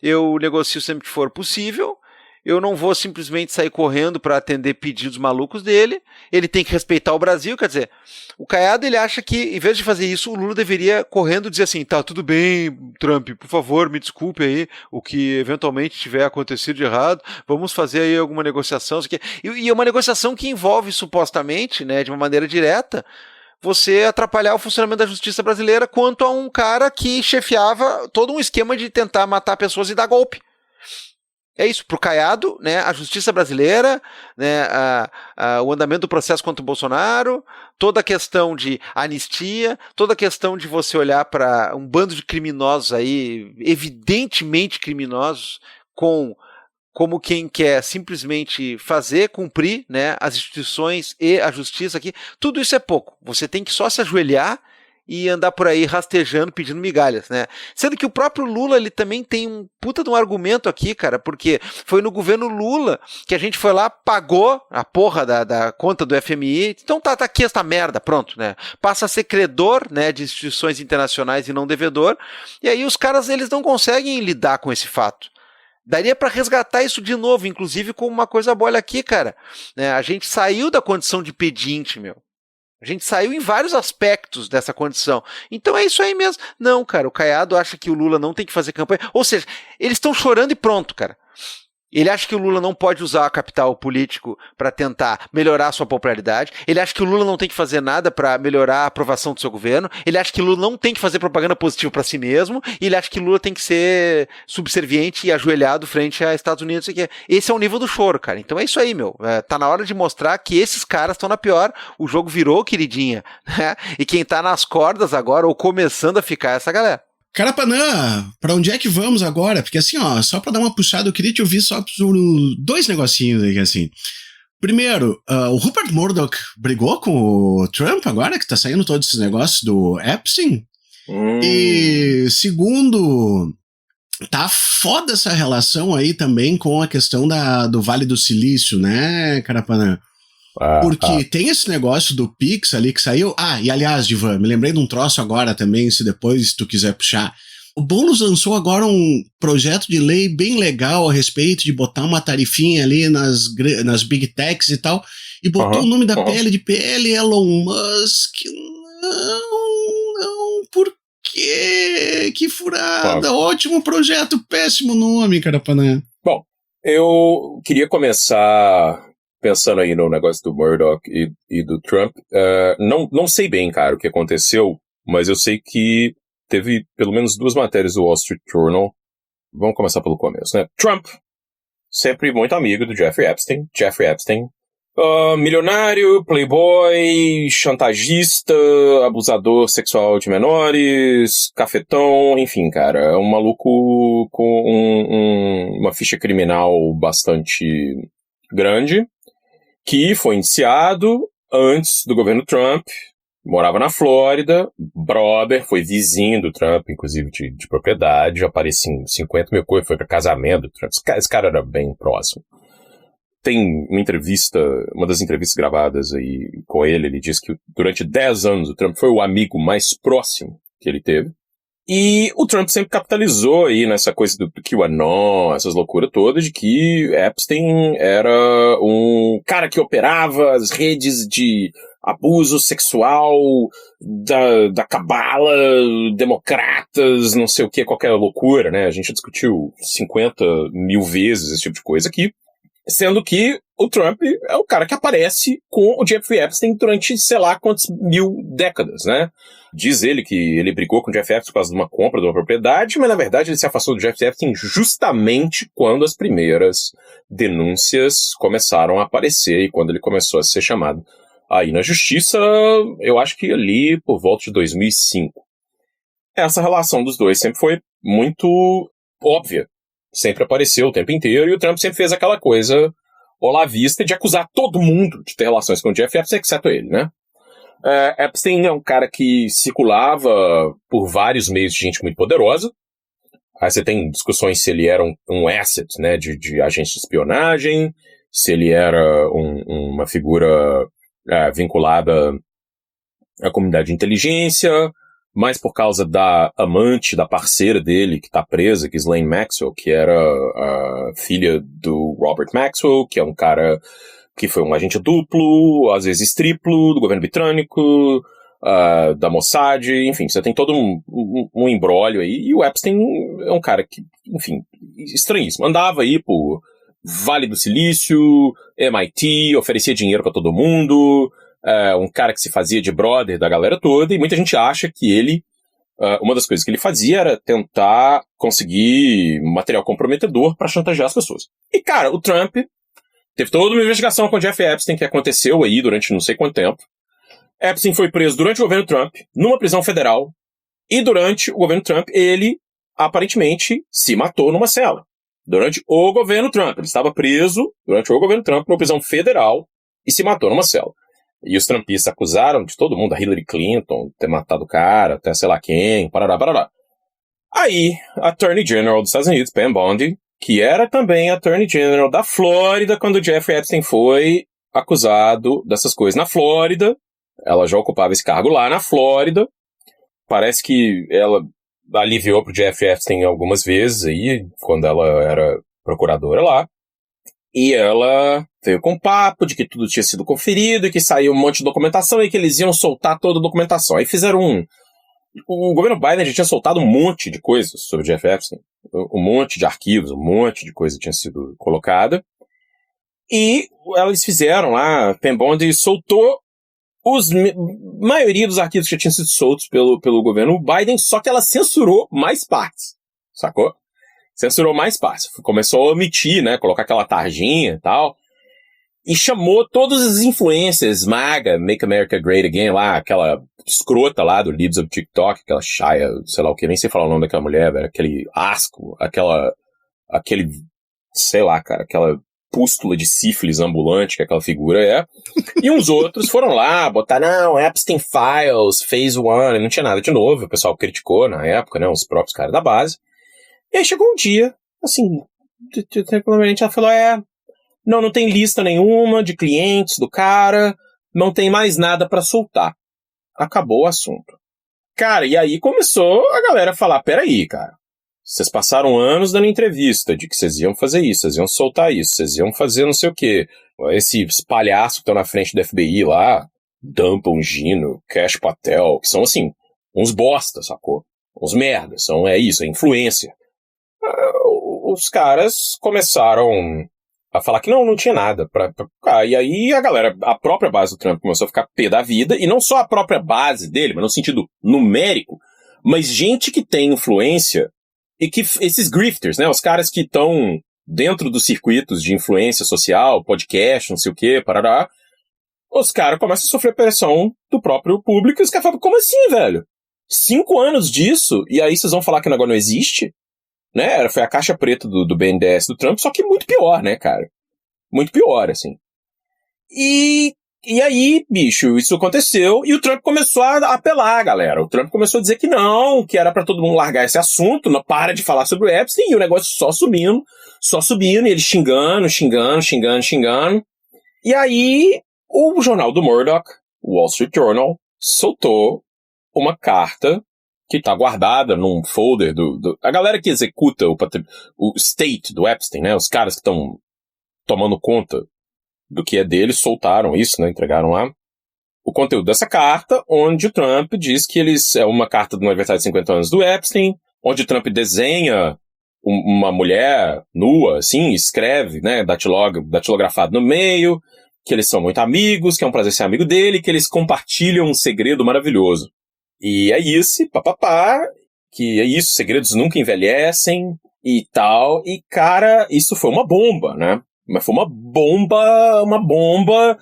eu negocio sempre que for possível, eu não vou simplesmente sair correndo para atender pedidos malucos dele, ele tem que respeitar o Brasil, quer dizer, o Caiado ele acha que, em vez de fazer isso, o Lula deveria correndo dizer assim, tá, tudo bem, Trump, por favor, me desculpe aí o que eventualmente tiver acontecido de errado, vamos fazer aí alguma negociação, e é uma negociação que envolve supostamente, né, de uma maneira direta, você atrapalhar o funcionamento da justiça brasileira quanto a um cara que chefiava todo um esquema de tentar matar pessoas e dar golpe. É isso, pro Caiado, né, a justiça brasileira, né, o andamento do processo contra o Bolsonaro, toda a questão de anistia, toda a questão de você olhar para um bando de criminosos aí, evidentemente criminosos, como quem quer simplesmente fazer, cumprir, né, as instituições e a justiça aqui, tudo isso é pouco. Você tem que só se ajoelhar e andar por aí rastejando, pedindo migalhas, né? Sendo que o próprio Lula, ele também tem um puta de um argumento aqui, cara, porque foi no governo Lula que a gente foi lá, pagou a porra da conta do FMI, então tá aqui esta merda, pronto, né? Passa a ser credor, né, de instituições internacionais e não devedor, e aí os caras, eles não conseguem lidar com esse fato. Daria para resgatar isso de novo, inclusive com uma coisa boa aqui, cara, né? A gente saiu da condição de pedinte, meu. A gente saiu em vários aspectos dessa condição. Então é isso aí mesmo. Não, cara, o Caiado acha que o Lula não tem que fazer campanha. Ou seja, eles estão chorando e pronto, cara. Ele acha que o Lula não pode usar capital político para tentar melhorar a sua popularidade. Ele acha que o Lula não tem que fazer nada para melhorar a aprovação do seu governo. Ele acha que o Lula não tem que fazer propaganda positiva para si mesmo. E ele acha que o Lula tem que ser subserviente e ajoelhado frente a Estados Unidos. Esse é o nível do choro, cara. Então é isso aí, meu. Tá na hora de mostrar que esses caras estão na pior. O jogo virou, queridinha. Né? E quem tá nas cordas agora, ou começando a ficar, é essa galera. Carapanã, pra onde é que vamos agora? Porque assim, ó, só pra dar uma puxada, eu queria te ouvir só sobre 2 negocinhos aí, assim. Primeiro, o Rupert Murdoch brigou com o Trump agora, que tá saindo todos esses negócios do Epstein. E segundo, tá foda essa relação aí também com a questão do Vale do Silício, né, Carapanã? Porque tem esse negócio do Pix ali que saiu. E aliás, Divan, me lembrei de um troço agora também, se depois tu quiser puxar. O Boulos lançou agora um projeto de lei bem legal a respeito de botar uma tarifinha ali nas Big Techs e tal, e botou o nome da PL de PL Elon Musk. Não, por quê? Que furada. Ótimo projeto, péssimo nome, Carapanã. Bom, eu queria começar pensando aí no negócio do Murdoch e do Trump. Não sei bem, cara, o que aconteceu, mas eu sei que teve pelo menos 2 matérias do Wall Street Journal. Vamos começar pelo começo, né? Trump, sempre muito amigo do Jeffrey Epstein. Milionário, playboy, chantagista, abusador sexual de menores, cafetão, enfim, cara, é um maluco com uma ficha criminal bastante grande, que foi indiciado antes do governo Trump, morava na Flórida, brother, foi vizinho do Trump, inclusive de propriedade, já aparecia em 50 mil coisas, foi para casamento do Trump, esse cara era bem próximo. Tem uma das entrevistas gravadas aí com ele diz que durante 10 anos o Trump foi o amigo mais próximo que ele teve. E o Trump sempre capitalizou aí nessa coisa do QAnon, essas loucuras todas, de que Epstein era um cara que operava as redes de abuso sexual da cabala, democratas, não sei o que, qualquer loucura, né? A gente discutiu 50 mil vezes esse tipo de coisa aqui. Sendo que o Trump é o cara que aparece com o Jeffrey Epstein durante, sei lá, quantas mil décadas, né? Diz ele que ele brigou com o Jeffrey Epstein por causa de uma compra de uma propriedade, mas na verdade ele se afastou do Jeffrey Epstein justamente quando as primeiras denúncias começaram a aparecer e quando ele começou a ser chamado aí na justiça, eu acho que ali por volta de 2005. Essa relação dos dois sempre foi muito óbvia. Sempre apareceu o tempo inteiro, e o Trump sempre fez aquela coisa olavista de acusar todo mundo de ter relações com o Jeff Epstein, exceto ele, né? Epstein é um cara que circulava por vários meios de gente muito poderosa. Aí você tem discussões se ele era um asset, né, de agente de espionagem, se ele era uma figura vinculada à comunidade de inteligência, mais por causa da amante, da parceira dele, que tá presa, Ghislaine Maxwell, que era a filha do Robert Maxwell, que é um cara que foi um agente duplo, às vezes triplo, do governo britânico, da Mossad, enfim, você tem todo um imbróglio aí, e o Epstein é um cara que, enfim, estranhíssimo, andava aí por Vale do Silício, MIT, oferecia dinheiro pra todo mundo, um cara que se fazia de brother da galera toda, e muita gente acha que ele, uma das coisas que ele fazia era tentar conseguir material comprometedor para chantagear as pessoas. E, cara, o Trump teve toda uma investigação com o Jeff Epstein que aconteceu aí durante não sei quanto tempo. Epstein foi preso durante o governo Trump, numa prisão federal, e durante o governo Trump ele, aparentemente, se matou numa cela. Durante o governo Trump. Ele estava preso durante o governo Trump numa prisão federal e se matou numa cela. E os trumpistas acusaram de todo mundo, a Hillary Clinton, ter matado o cara, até sei lá quem, parará. Aí, a Attorney General dos Estados Unidos, Pam Bondi, que era também a Attorney General da Flórida quando o Jeffrey Epstein foi acusado dessas coisas na Flórida, ela já ocupava esse cargo lá na Flórida, parece que ela aliviou pro Jeffrey Epstein algumas vezes aí, quando ela era procuradora lá. E ela veio com papo de que tudo tinha sido conferido e que saiu um monte de documentação e que eles iam soltar toda a documentação. Aí fizeram o governo Biden já tinha soltado um monte de coisas sobre o Jeff Epstein. um monte de arquivos, um monte de coisa tinha sido colocada. E eles fizeram lá, Pam Bondi soltou maioria dos arquivos que já tinham sido soltos pelo governo Biden, só que ela censurou mais partes, sacou? Censurou mais partes. Começou a omitir, né, colocar aquela tarjinha e tal. E chamou todas as influências, MAGA, Make America Great Again, lá, aquela escrota lá do Leads of TikTok, aquela Shia, sei lá o que, nem sei falar o nome daquela mulher, velho, aquele asco, aquele, sei lá, cara, aquela pústula de sífilis ambulante que aquela figura é. E uns outros foram lá, botaram, não, Epstein Files, Phase 1, não tinha nada de novo, o pessoal criticou na época, né, os próprios caras da base. E aí chegou um dia, assim, tranquilamente, ela falou, não tem lista nenhuma de clientes do cara, não tem mais nada pra soltar. Acabou o assunto. Cara, e aí começou a galera a falar, peraí, cara, vocês passaram anos dando entrevista de que vocês iam fazer isso, vocês iam soltar isso, vocês iam fazer não sei o quê. Esses palhaços que estão na frente do FBI lá, Dan Bongino, Kash Patel, que são assim, uns bosta, sacou? Uns merdas, é isso, é influência. Os caras começaram a falar que não tinha nada e aí a própria base do Trump começou a ficar pé da vida, e não só a própria base dele, mas no sentido numérico, mas gente que tem influência, e que esses grifters, né, os caras que estão dentro dos circuitos de influência social, podcast, não sei o que, parará, os caras começam a sofrer pressão do próprio público, e os caras falam, como assim, velho? 5 anos disso, e aí vocês vão falar que o negócio não existe? Né? Foi a caixa preta do BNDES do Trump, só que muito pior, né, cara? Muito pior, assim. E aí, bicho, isso aconteceu, e o Trump começou a apelar, galera. O Trump começou a dizer que não, que era pra todo mundo largar esse assunto, não para de falar sobre o Epstein, e o negócio só subindo, e ele xingando. E aí, o jornal do Murdoch, o Wall Street Journal, soltou uma carta que tá guardada num folder a galera que executa o state do Epstein, né? Os caras que estão tomando conta do que é deles, soltaram isso, né? Entregaram lá o conteúdo dessa carta, onde o Trump diz que é uma carta do aniversário de 50 anos do Epstein, onde o Trump desenha uma mulher nua, assim, escreve, né? Datilografado no meio, que eles são muito amigos, que é um prazer ser amigo dele, que eles compartilham um segredo maravilhoso. E é isso, segredos nunca envelhecem e tal. E, cara, isso foi uma bomba, né? Mas foi uma bomba.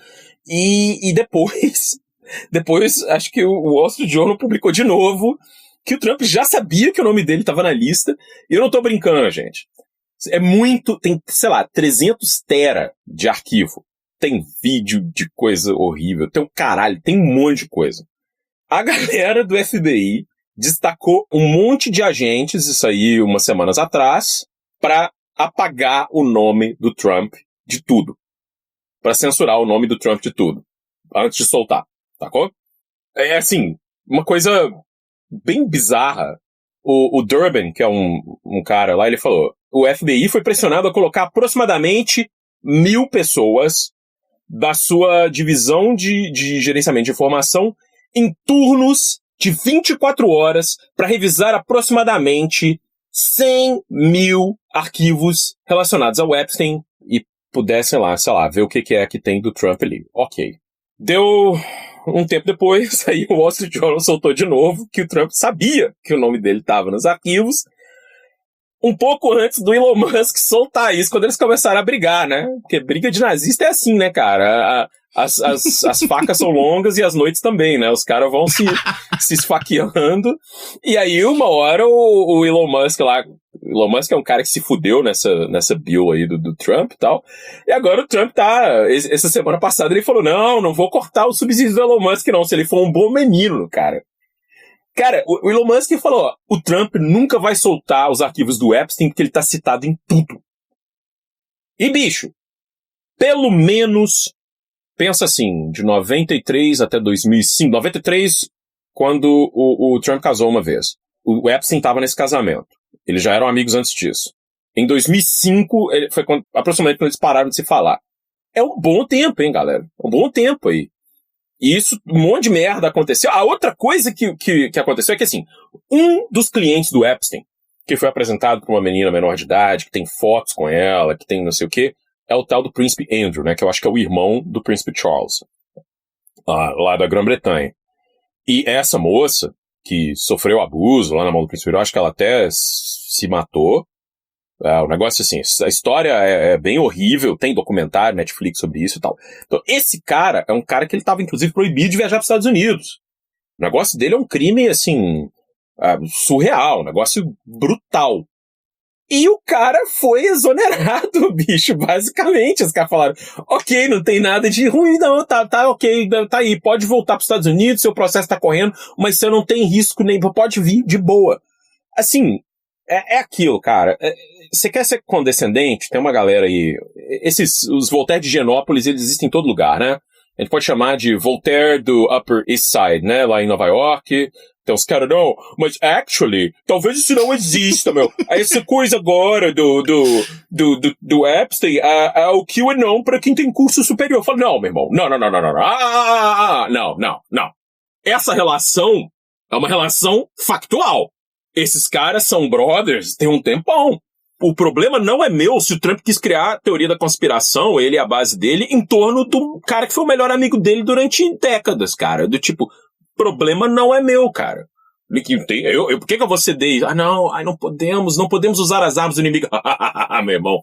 E depois, acho que o Wall Street Journal publicou de novo que o Trump já sabia que o nome dele estava na lista. E eu não tô brincando, gente. Tem, sei lá, 300 tera de arquivo. Tem vídeo de coisa horrível. Tem tem um monte de coisa. A galera do FBI destacou um monte de agentes, isso aí umas semanas atrás, pra apagar o nome do Trump de tudo. Pra censurar o nome do Trump de tudo. Antes de soltar, sacou? É assim, uma coisa bem bizarra. O Durbin, que é um cara lá, ele falou, o FBI foi pressionado a colocar aproximadamente 1.000 pessoas da sua divisão de gerenciamento de informação em turnos de 24 horas para revisar aproximadamente 100.000 arquivos relacionados ao Epstein e pudessem lá, sei lá, ver o que é que tem do Trump ali. Ok. Deu um tempo depois, aí o Wall Street Journal soltou de novo que o Trump sabia que o nome dele estava nos arquivos, um pouco antes do Elon Musk soltar isso, quando eles começaram a brigar, né? Porque briga de nazista é assim, né, cara? As facas são longas e as noites também, né? Os caras vão se esfaqueando. E aí, uma hora, o Elon Musk lá... O Elon Musk é um cara que se fudeu nessa bill aí do Trump e tal. E agora o Trump essa semana passada ele falou, não vou cortar o subsídio do Elon Musk não, se ele for um bom menino, cara. Cara, o Elon Musk falou, ó, o Trump nunca vai soltar os arquivos do Epstein porque ele tá citado em tudo. E, bicho, pelo menos, pensa assim, de 93 até 2005, 93, quando o Trump casou uma vez. O Epstein tava nesse casamento. Eles já eram amigos antes disso. Em 2005, foi aproximadamente quando eles pararam de se falar. É um bom tempo, hein, galera? É um bom tempo aí. E isso, um monte de merda aconteceu. A outra coisa que aconteceu é que, assim, um dos clientes do Epstein, que foi apresentado por uma menina menor de idade, que tem fotos com ela, que tem não sei o quê, é o tal do Príncipe Andrew, né, que eu acho que é o irmão do Príncipe Charles, lá da Grã-Bretanha. E essa moça, que sofreu abuso lá na mão do Príncipe Andrew, acho que ela até se matou. O negócio assim, a história é bem horrível, tem documentário, Netflix sobre isso e tal. Então, esse cara é um cara que ele estava, inclusive, proibido de viajar para os Estados Unidos. O negócio dele é um crime, assim, surreal, um negócio brutal. E o cara foi exonerado, bicho, basicamente. Os caras falaram, ok, não tem nada de ruim, não, tá ok, tá aí, pode voltar para os Estados Unidos, seu processo tá correndo, mas você não tem risco nem, pode vir de boa. Assim, é aquilo, cara. Você quer ser condescendente? Tem uma galera aí, os Voltaire de Genópolis, eles existem em todo lugar, né? A gente pode chamar de Voltaire do Upper East Side, né, lá em Nova York. Então os caras, não, mas actually, talvez isso não exista, meu. Essa coisa agora do Epstein é o QAnon pra quem tem curso superior. Eu falo, não, meu irmão, não. Essa relação é uma relação factual. Esses caras são brothers tem um tempão. O problema não é meu se o Trump quis criar a teoria da conspiração, ele e a base dele, em torno do cara que foi o melhor amigo dele durante décadas, cara. Do tipo, problema não é meu, cara. Por que eu vou ceder isso? Não podemos usar as armas do inimigo. Meu irmão.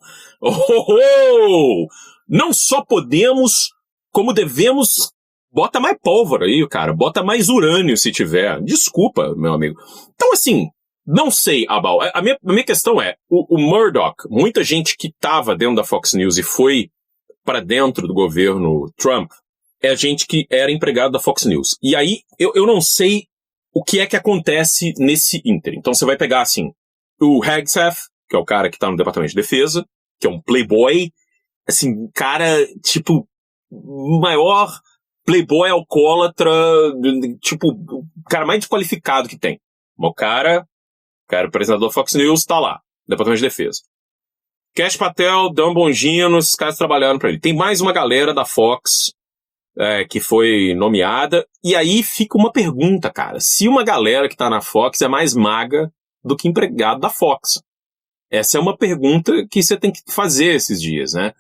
Não só podemos, como devemos. Bota mais pólvora aí, cara. Bota mais urânio se tiver. Desculpa, meu amigo. Então, assim, não sei, Abal. A minha questão é, o Murdoch, muita gente que estava dentro da Fox News e foi para dentro do governo Trump, é gente que era empregado da Fox News. E aí, eu não sei o que é que acontece nesse ínterim. Então você vai pegar, assim, o Hegseth, que é o cara que tá no Departamento de Defesa, que é um playboy, assim, cara, tipo, maior playboy alcoólatra, tipo, o cara mais desqualificado que tem. O cara, apresentador da Fox News, tá lá, Departamento de Defesa. Kash Patel, Dan Bongino, esses caras trabalhando pra ele. Tem mais uma galera da Fox que foi nomeada, e aí fica uma pergunta, cara. Se uma galera que tá na Fox é mais maga do que empregado da Fox? Essa é uma pergunta que você tem que fazer esses dias, né?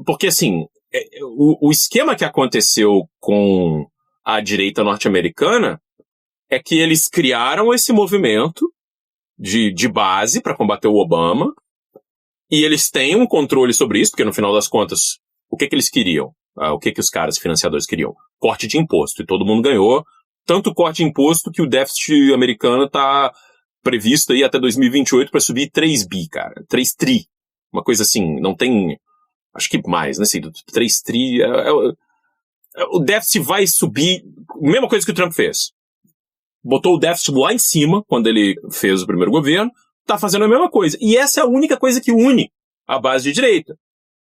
Porque, assim, o esquema que aconteceu com a direita norte-americana é que eles criaram esse movimento de base para combater o Obama, e eles têm um controle sobre isso, porque no final das contas, o que eles queriam? O que os caras financiadores queriam? Corte de imposto, e todo mundo ganhou. Tanto corte de imposto que o déficit americano tá previsto aí até 2028 para subir 3 bi, cara. 3 tri. Uma coisa assim, não tem... Acho que mais, né? Assim, 3 tri... o déficit vai subir... Mesma coisa que o Trump fez. Botou o déficit lá em cima, quando ele fez o primeiro governo, tá fazendo a mesma coisa. E essa é a única coisa que une a base de direita.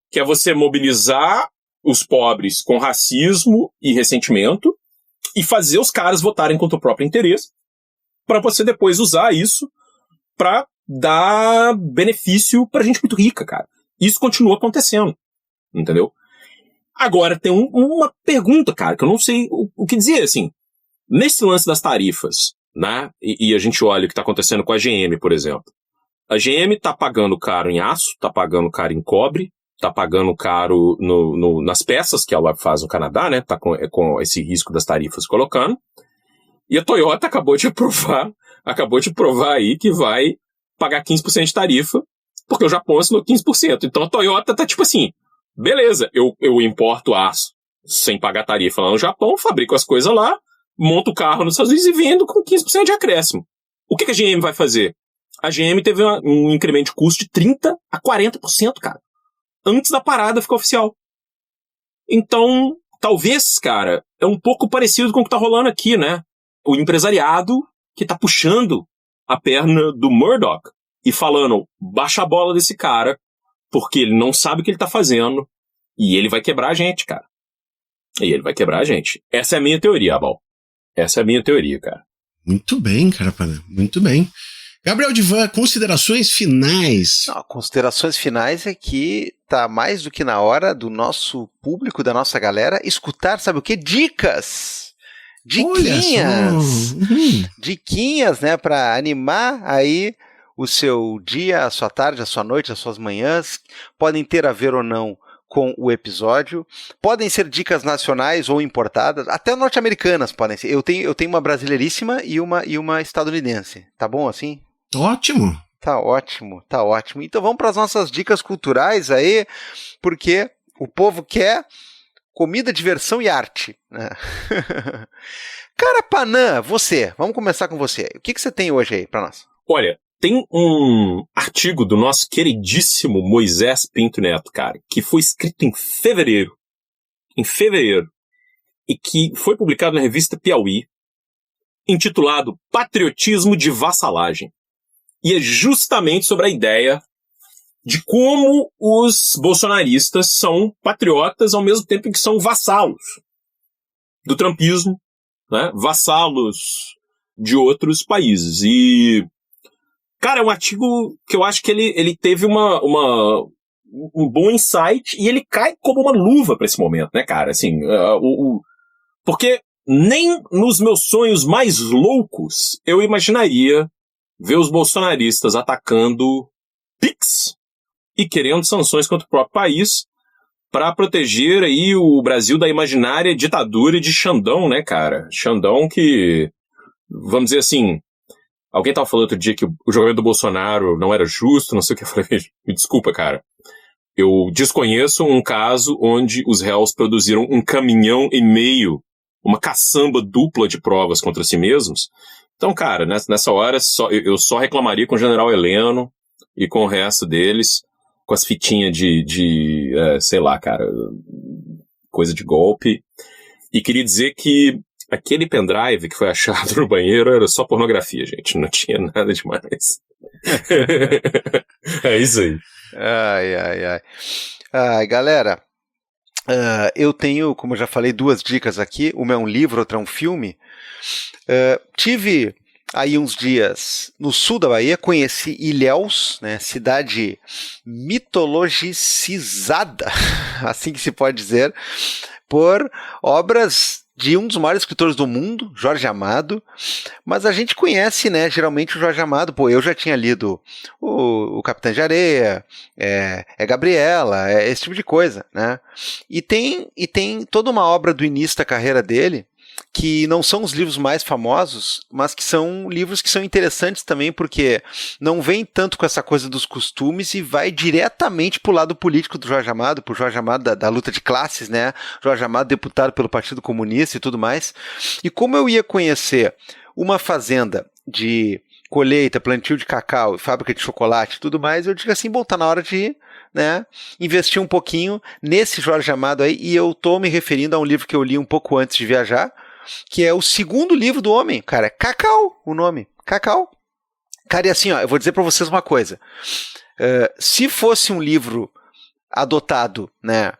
Que é você mobilizar os pobres com racismo e ressentimento e fazer os caras votarem contra o próprio interesse para você depois usar isso para dar benefício pra gente muito rica, cara. Isso continua acontecendo, entendeu? Agora tem uma pergunta, cara, que eu não sei o que dizer, assim. Nesse lance das tarifas, né, e a gente olha o que está acontecendo com a GM, por exemplo. A GM tá pagando caro em aço, tá pagando caro em cobre, tá pagando caro nas peças que ela faz no Canadá, né? Tá com esse risco das tarifas colocando. E a Toyota acabou de provar aí que vai pagar 15% de tarifa, porque o Japão assinou 15%. Então a Toyota tá tipo assim, beleza, eu importo aço sem pagar tarifa lá no Japão, fabrico as coisas lá, monto o carro nos Estados Unidos e vendo com 15% de acréscimo. O que a GM vai fazer? A GM teve um incremento de custo de 30% a 40%, cara. Antes da parada ficar oficial. Então, talvez, cara, é um pouco parecido com o que tá rolando aqui, né? O empresariado que tá puxando a perna do Murdoch e falando, baixa a bola desse cara, porque ele não sabe o que ele tá fazendo e ele vai quebrar a gente, cara. E ele vai quebrar a gente. Essa é a minha teoria, Abal. Essa é a minha teoria, cara. Muito bem, Carapana. Muito bem. Gabriel Divan, considerações finais. Não, considerações finais é que tá mais do que na hora do nosso público, da nossa galera, escutar, sabe o quê? Dicas! Diquinhas! Diquinhas, né, pra animar aí o seu dia, a sua tarde, a sua noite, as suas manhãs, podem ter a ver ou não com o episódio, podem ser dicas nacionais ou importadas, até norte-americanas podem ser. Eu tenho uma brasileiríssima e uma estadunidense, tá bom assim? Ótimo! Tá ótimo, tá ótimo. Então vamos para as nossas dicas culturais aí, porque o povo quer comida, diversão e arte, né? Cara, Panã, vamos começar com você. O que você tem hoje aí para nós? Olha, tem um artigo do nosso queridíssimo Moisés Pinto Neto, cara, que foi escrito em fevereiro, e que foi publicado na revista Piauí, intitulado Patriotismo de Vassalagem. E é justamente sobre a ideia de como os bolsonaristas são patriotas ao mesmo tempo que são vassalos do trumpismo, né? Vassalos de outros países. E, cara, é um artigo que eu acho que ele teve um bom insight e ele cai como uma luva para esse momento, né, cara? Assim, porque nem nos meus sonhos mais loucos eu imaginaria ver os bolsonaristas atacando PIX e querendo sanções contra o próprio país para proteger aí o Brasil da imaginária ditadura de Xandão, né, cara? Xandão que, vamos dizer assim, alguém tava falando outro dia que o julgamento do Bolsonaro não era justo, não sei o que, eu falei, me desculpa, cara. Eu desconheço um caso onde os réus produziram 1,5 caminhão, uma caçamba dupla de provas contra si mesmos. Então, cara, nessa hora eu só reclamaria com o general Heleno e com o resto deles, com as fitinhas sei lá, cara, coisa de golpe. E queria dizer que aquele pendrive que foi achado no banheiro era só pornografia, gente, não tinha nada demais. É isso aí. Ai, galera, eu tenho, como eu já falei, 2 dicas aqui. Uma é um livro, outra é um filme. Tive aí uns dias no sul da Bahia, conheci Ilhéus, né, cidade mitologicizada, assim que se pode dizer, por obras de um dos maiores escritores do mundo, Jorge Amado. Mas a gente conhece, né, geralmente o Jorge Amado. Pô, eu já tinha lido o Capitã de Areia, Gabriela, esse tipo de coisa, né? E tem toda uma obra do início da carreira dele, que não são os livros mais famosos, mas que são livros que são interessantes também, porque não vem tanto com essa coisa dos costumes e vai diretamente pro lado político do Jorge Amado, pro Jorge Amado da luta de classes, né? Jorge Amado, deputado pelo Partido Comunista e tudo mais. E como eu ia conhecer uma fazenda de colheita, plantio de cacau, fábrica de chocolate e tudo mais, eu digo assim, bom, tá na hora de, né, investir um pouquinho nesse Jorge Amado aí, e eu tô me referindo a um livro que eu li um pouco antes de viajar, que é o segundo livro do homem, cara, é Cacau, o nome, Cacau. Cara, e assim, ó, eu vou dizer pra vocês uma coisa, se fosse um livro adotado, né,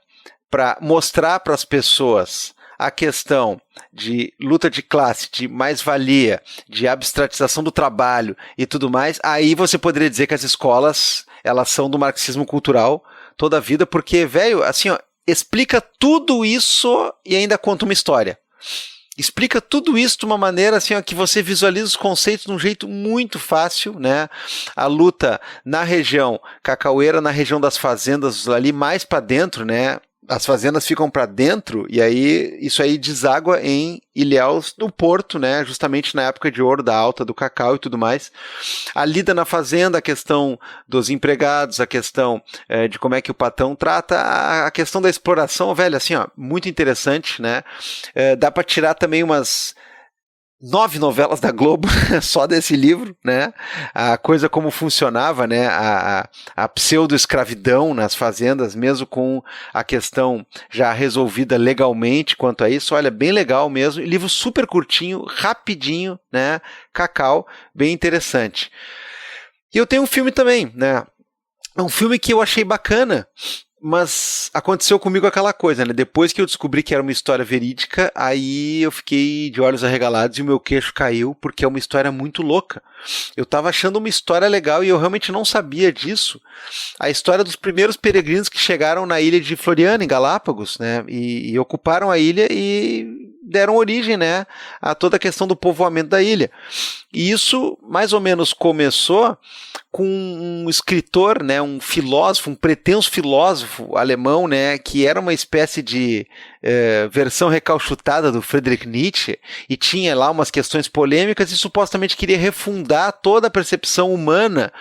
pra mostrar para as pessoas a questão de luta de classe, de mais-valia, de abstratização do trabalho e tudo mais, aí você poderia dizer que as escolas, elas são do marxismo cultural toda a vida, porque, velho, assim, ó, explica tudo isso e ainda conta uma história. Explica tudo isso de uma maneira assim, ó, que você visualiza os conceitos de um jeito muito fácil, né? A luta na região cacaueira, na região das fazendas ali mais para dentro, né? As fazendas ficam para dentro e aí isso aí deságua em Ilhéus, no porto, né? Justamente na época de ouro da alta do cacau e tudo mais. A lida na fazenda, a questão dos empregados, a questão de como é que o patrão trata, a questão da exploração, velho, assim, ó, muito interessante, né? Dá para tirar também umas 9 novelas da Globo só desse livro, né? A coisa como funcionava, né? A pseudo-escravidão nas fazendas, mesmo com a questão já resolvida legalmente quanto a isso. Olha, bem legal mesmo. Livro super curtinho, rapidinho, né? Cacau, bem interessante. E eu tenho um filme também, né? É um filme que eu achei bacana, mas aconteceu comigo aquela coisa, né? Depois que eu descobri que era uma história verídica, aí eu fiquei de olhos arregalados e o meu queixo caiu, porque é uma história muito louca. Eu tava achando uma história legal e eu realmente não sabia disso. A história dos primeiros peregrinos que chegaram na ilha de Floriana, em Galápagos, né? E ocuparam a ilha e deram origem, né, a toda a questão do povoamento da ilha. E isso mais ou menos começou com um escritor, né, um filósofo, um pretenso filósofo alemão, né, que era uma espécie de versão recalchutada do Friedrich Nietzsche, e tinha lá umas questões polêmicas e supostamente queria refundar toda a percepção humana,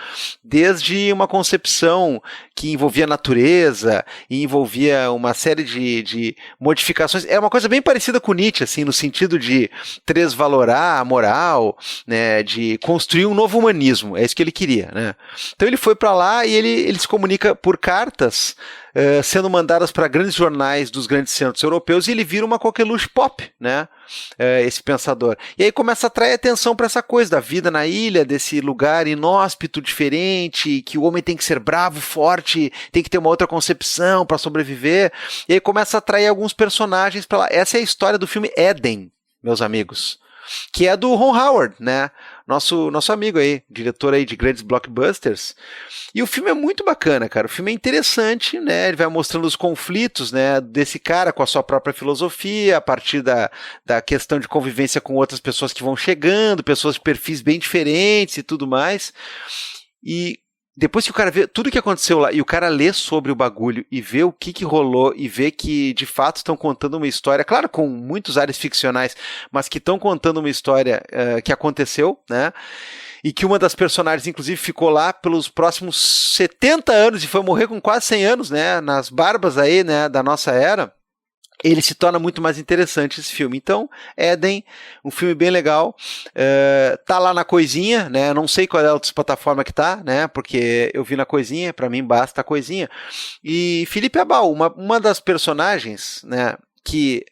desde uma concepção que envolvia a natureza e envolvia uma série de modificações. É uma coisa bem parecida com Nietzsche, assim, no sentido de transvalorar a moral, né, de construir um novo humanismo. É isso que ele queria, né? Então ele foi para lá e ele se comunica por cartas, sendo mandadas para grandes jornais dos grandes centros europeus, e ele vira uma coqueluche pop, né? Esse pensador. E aí começa a atrair atenção para essa coisa da vida na ilha, desse lugar inóspito, diferente, que o homem tem que ser bravo, forte, tem que ter uma outra concepção para sobreviver. E aí começa a atrair alguns personagens para lá. Essa é a história do filme Éden, meus amigos, que é do Ron Howard, né? Nosso amigo aí, diretor aí de grandes blockbusters. E o filme é muito bacana, cara. O filme é interessante, né? Ele vai mostrando os conflitos, né, desse cara com a sua própria filosofia, a partir da questão de convivência com outras pessoas que vão chegando, pessoas de perfis bem diferentes e tudo mais. E depois que o cara vê tudo o que aconteceu lá, e o cara lê sobre o bagulho e vê o que rolou, e vê que de fato estão contando uma história, claro, com muitos ares ficcionais, mas que estão contando uma história que aconteceu, né? E que uma das personagens, inclusive, ficou lá pelos próximos 70 anos e foi morrer com quase 100 anos, né? Nas barbas aí, né, da nossa era. Ele se torna muito mais interessante, esse filme. Então, Éden, um filme bem legal, tá lá na Coisinha, né, não sei qual é a outra plataforma que tá, né, porque eu vi na Coisinha, pra mim basta a Coisinha. E Felipe Abal, uma das personagens, né, que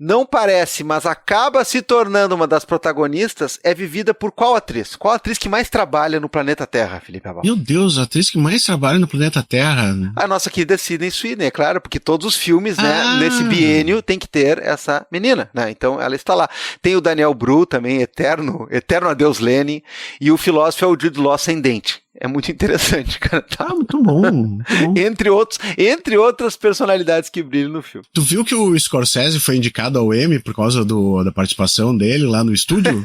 não parece, mas acaba se tornando uma das protagonistas, é vivida por qual atriz? Qual atriz que mais trabalha no planeta Terra, Felipe Abal? Meu Deus, a atriz que mais trabalha no planeta Terra. A nossa querida Sydney Sweeney, é claro, porque todos os filmes, né, nesse biênio tem que ter essa menina, né? Então ela está lá. Tem o Daniel Bru também, eterno adeus Lenin, e o filósofo é o Jude Law sem dente. É muito interessante, cara. Tá? Muito bom. Muito bom. Entre outras personalidades que brilham no filme. Tu viu que o Scorsese foi indicado ao Emmy por causa da participação dele lá no estúdio?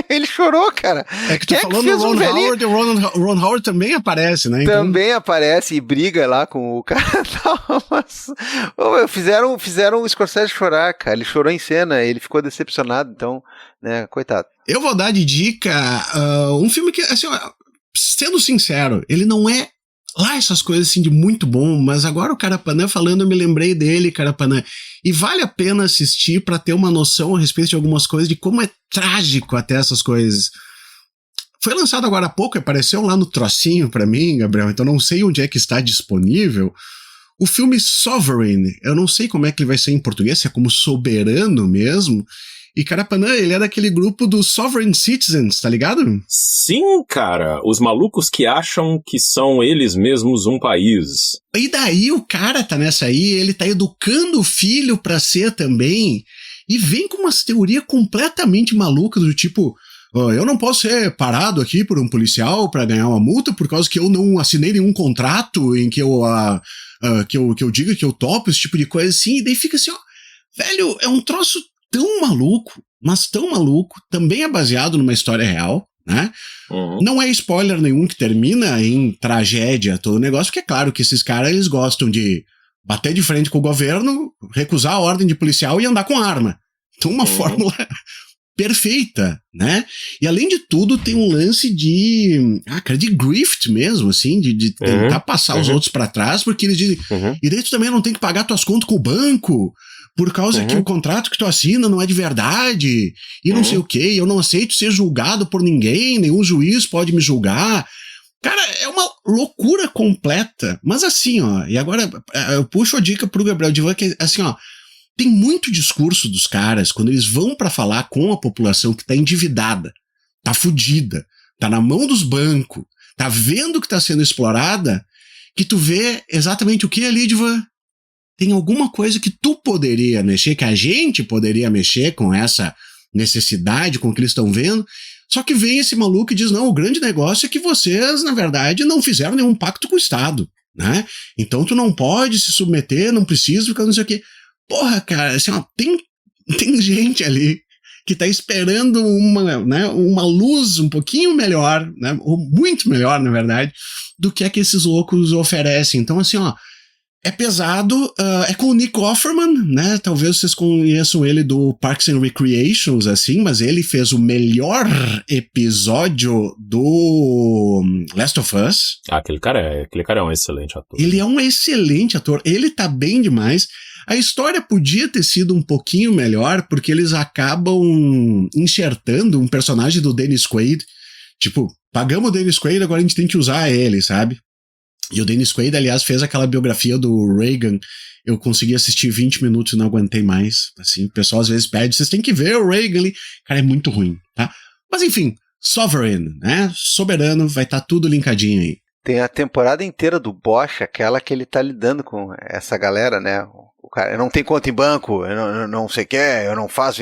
Ele chorou, cara. É que tu falou no Ron Howard, e o Ron Howard também aparece, né? Então... Também aparece e briga lá com o cara. Mas, fizeram o Scorsese chorar, cara. Ele chorou em cena, ele ficou decepcionado, então, né, coitado. Eu vou dar de dica um filme que, assim, sendo sincero, ele não é lá essas coisas assim de muito bom, mas agora o Carapanã falando, eu me lembrei dele, Carapanã, e vale a pena assistir pra ter uma noção a respeito de algumas coisas, de como é trágico até essas coisas. Foi lançado agora há pouco, apareceu lá no trocinho pra mim, Gabriel, então não sei onde é que está disponível, o filme Sovereign. Eu não sei como é que ele vai ser em português, se é como soberano mesmo. E Carapanã, ele é daquele grupo dos Sovereign Citizens, tá ligado? Sim, cara. Os malucos que acham que são eles mesmos um país. E daí o cara tá nessa aí, ele tá educando o filho pra ser também, e vem com umas teorias completamente malucas, do tipo, eu não posso ser parado aqui por um policial pra ganhar uma multa por causa que eu não assinei nenhum contrato em que eu diga que eu topo esse tipo de coisa assim, e daí fica assim, ó, velho, é um troço tão maluco, mas tão maluco, também é baseado numa história real, né? Uhum. Não é spoiler nenhum que termina em tragédia todo o negócio, porque é claro que esses caras, eles gostam de bater de frente com o governo, recusar a ordem de policial e andar com arma. Então uma fórmula perfeita, né? E além de tudo, tem um lance de grift mesmo, assim, de tentar passar os outros pra trás, porque eles dizem, e daí tu também não tem que pagar tuas contas com o banco, por causa que o contrato que tu assina não é de verdade, e não sei o quê, eu não aceito ser julgado por ninguém, nenhum juiz pode me julgar. Cara, é uma loucura completa. Mas assim, ó, e agora eu puxo a dica pro Gabriel Divan, que assim, ó, tem muito discurso dos caras, quando eles vão pra falar com a população que tá endividada, tá fudida, tá na mão dos bancos, tá vendo que tá sendo explorada, que tu vê exatamente o que ali, Divan? Tem alguma coisa que tu poderia mexer, que a gente poderia mexer com essa necessidade, com o que eles estão vendo, só que vem esse maluco e diz, não, o grande negócio é que vocês, na verdade, não fizeram nenhum pacto com o Estado, né? Então tu não pode se submeter, não precisa ficar não sei o quê. Porra, cara, assim, ó, tem gente ali que tá esperando uma luz um pouquinho melhor, né, ou muito melhor, na verdade, do que é que esses loucos oferecem. Então, assim, ó, é pesado, é com o Nick Offerman, né? Talvez vocês conheçam ele do Parks and Recreations, assim, mas ele fez o melhor episódio do Last of Us. Aquele cara é um excelente ator. Ele é um excelente ator, ele tá bem demais. A história podia ter sido um pouquinho melhor, porque eles acabam enxertando um personagem do Dennis Quaid. Tipo, pagamos o Dennis Quaid, agora a gente tem que usar ele, sabe? E o Dennis Quaid, aliás, fez aquela biografia do Reagan. Eu consegui assistir 20 minutos e não aguentei mais. Assim, o pessoal às vezes pede, vocês têm que ver o Reagan ali. Cara, é muito ruim, tá? Mas enfim, Sovereign, né? Soberano, vai estar tudo linkadinho aí. Tem a temporada inteira do Bosch, aquela que ele tá lidando com essa galera, né? O cara, eu não tenho conta em banco, eu não sei o que, eu não faço...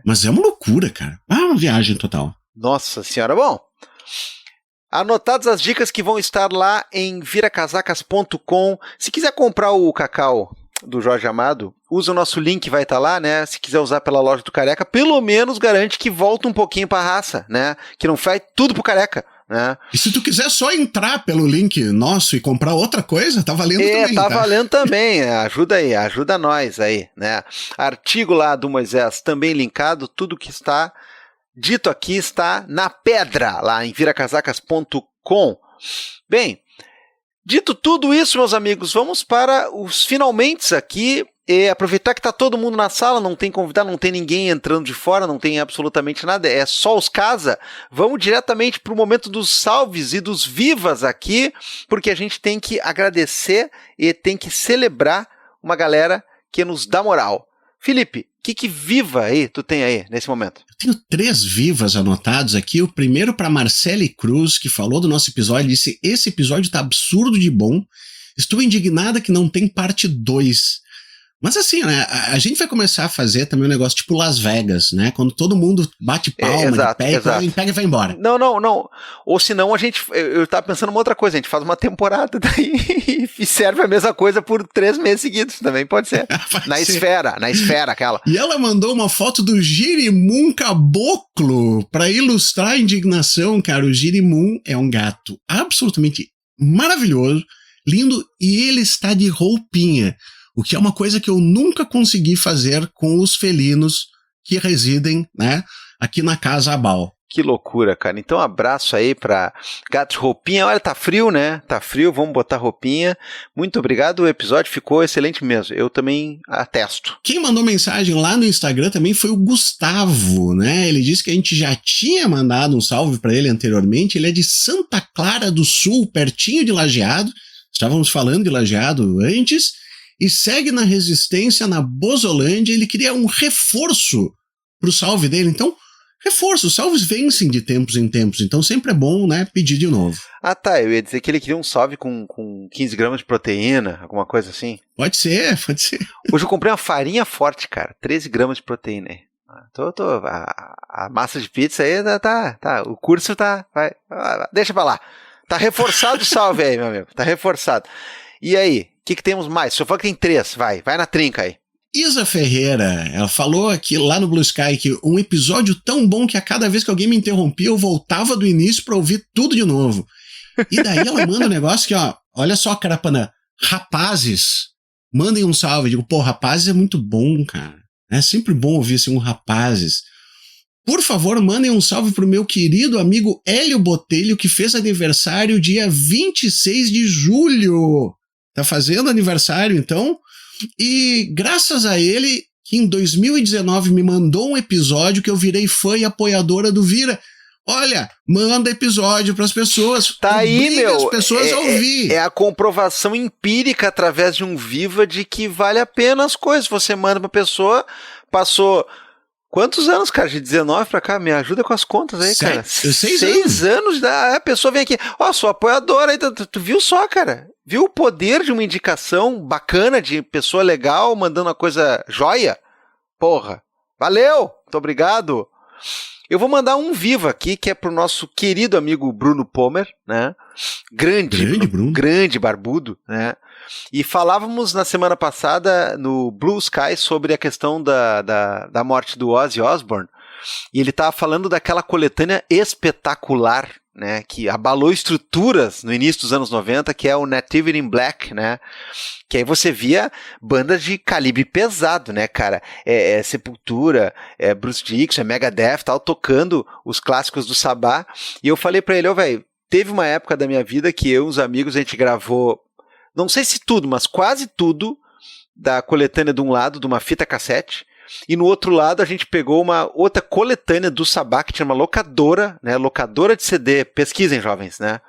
Mas é uma loucura, cara. É uma viagem total. Nossa senhora, bom... Anotadas as dicas que vão estar lá em viracasacas.com. Se quiser comprar o cacau do Jorge Amado, usa o nosso link, vai estar lá, né? Se quiser usar pela loja do Careca, pelo menos garante que volta um pouquinho pra raça, né? Que não faz tudo pro Careca, né? E se tu quiser só entrar pelo link nosso e comprar outra coisa, tá valendo também, tá valendo também, ajuda aí, ajuda nós aí, né? Artigo lá do Moisés também linkado, tudo que está... dito aqui está na pedra, lá em viracasacas.com. Bem, dito tudo isso, meus amigos, vamos para os finalmente aqui. E aproveitar que está todo mundo na sala, não tem convidado, não tem ninguém entrando de fora, não tem absolutamente nada, é só os casa. Vamos diretamente para o momento dos salves e dos vivas aqui, porque a gente tem que agradecer e tem que celebrar uma galera que nos dá moral. Felipe, o que viva aí tu tem aí nesse momento? Eu tenho 3 vivas anotados aqui. O primeiro para Marcele Cruz, que falou do nosso episódio, disse: esse episódio tá absurdo de bom. Estou indignada que não tem parte 2. Mas assim, né, a gente vai começar a fazer também um negócio tipo Las Vegas, né? Quando todo mundo bate palma de pé e pega e vai embora. Não. Ou senão eu tava pensando uma outra coisa, a gente faz uma temporada daí e serve a mesma coisa por 3 meses seguidos, também pode ser. Na esfera aquela. E ela mandou uma foto do Girimum Caboclo pra ilustrar a indignação, cara. O Girimum é um gato absolutamente maravilhoso, lindo, e ele está de roupinha. O que é uma coisa que eu nunca consegui fazer com os felinos que residem, né, aqui na Casa Abal. Que loucura, cara. Então, um abraço aí pra Gatos Roupinha. Olha, tá frio, né? Tá frio, vamos botar roupinha. Muito obrigado, o episódio ficou excelente mesmo. Eu também atesto. Quem mandou mensagem lá no Instagram também foi o Gustavo, né? Ele disse que a gente já tinha mandado um salve pra ele anteriormente. Ele é de Santa Clara do Sul, pertinho de Lajeado. Estávamos falando de Lajeado antes. E segue na resistência na Bozolândia. Ele queria um reforço pro salve dele. Então, reforço, os salves vencem de tempos em tempos. Então sempre é bom, né, pedir de novo. Ah, tá. Eu ia dizer que ele queria um salve com 15 gramas de proteína, alguma coisa assim. Pode ser. Hoje eu comprei uma farinha forte, cara. 13 gramas de proteína aí. A massa de pizza aí tá. O curso tá. Deixa pra lá. Tá reforçado o salve aí, meu amigo. Tá reforçado. E aí? O que temos mais? Se eu falar que tem 3, vai na trinca aí. Isa Ferreira, ela falou aqui lá no Blue Sky que um episódio tão bom que a cada vez que alguém me interrompia, eu voltava do início pra ouvir tudo de novo. E daí ela manda um negócio que, ó, olha só, Carapanã, rapazes, mandem um salve. Eu digo, pô, rapazes é muito bom, cara. É sempre bom ouvir assim, um rapazes. Por favor, mandem um salve pro meu querido amigo Hélio Botelho, que fez aniversário dia 26 de julho. Tá fazendo aniversário, então. E graças a ele, que em 2019 me mandou um episódio que eu virei fã e apoiadora do Vira. Olha, manda episódio pras pessoas. Tá aí, meu. As pessoas a ouvir. É a comprovação empírica através de um Viva de que vale a pena as coisas. Você manda pra pessoa, passou... Quantos anos, cara? De 19 pra cá? Me ajuda com as contas aí, cara. 6 anos. A pessoa vem aqui. Ó, sou apoiadora aí. Tu viu só, cara? Viu o poder de uma indicação bacana de pessoa legal mandando uma coisa joia? Porra. Valeu! Muito obrigado. Eu vou mandar um viva aqui, que é pro nosso querido amigo Bruno Pomer, né? Grande barbudo, né? E falávamos na semana passada no Blue Sky sobre a questão da morte do Ozzy Osbourne, e ele estava falando daquela coletânea espetacular, né, que abalou estruturas no início dos anos 90, que é o Nativity in Black, né, que aí você via bandas de calibre pesado, né, cara, Sepultura, Bruce Dickinson, Megadeth, tal, tocando os clássicos do Sabá, e eu falei pra ele, velho, teve uma época da minha vida que eu e uns amigos, a gente gravou, não sei se tudo, mas quase tudo da coletânea de um lado, de uma fita cassete, e no outro lado a gente pegou uma outra coletânea do Sabá, que tinha uma locadora, né, locadora de CD, pesquisem jovens, né,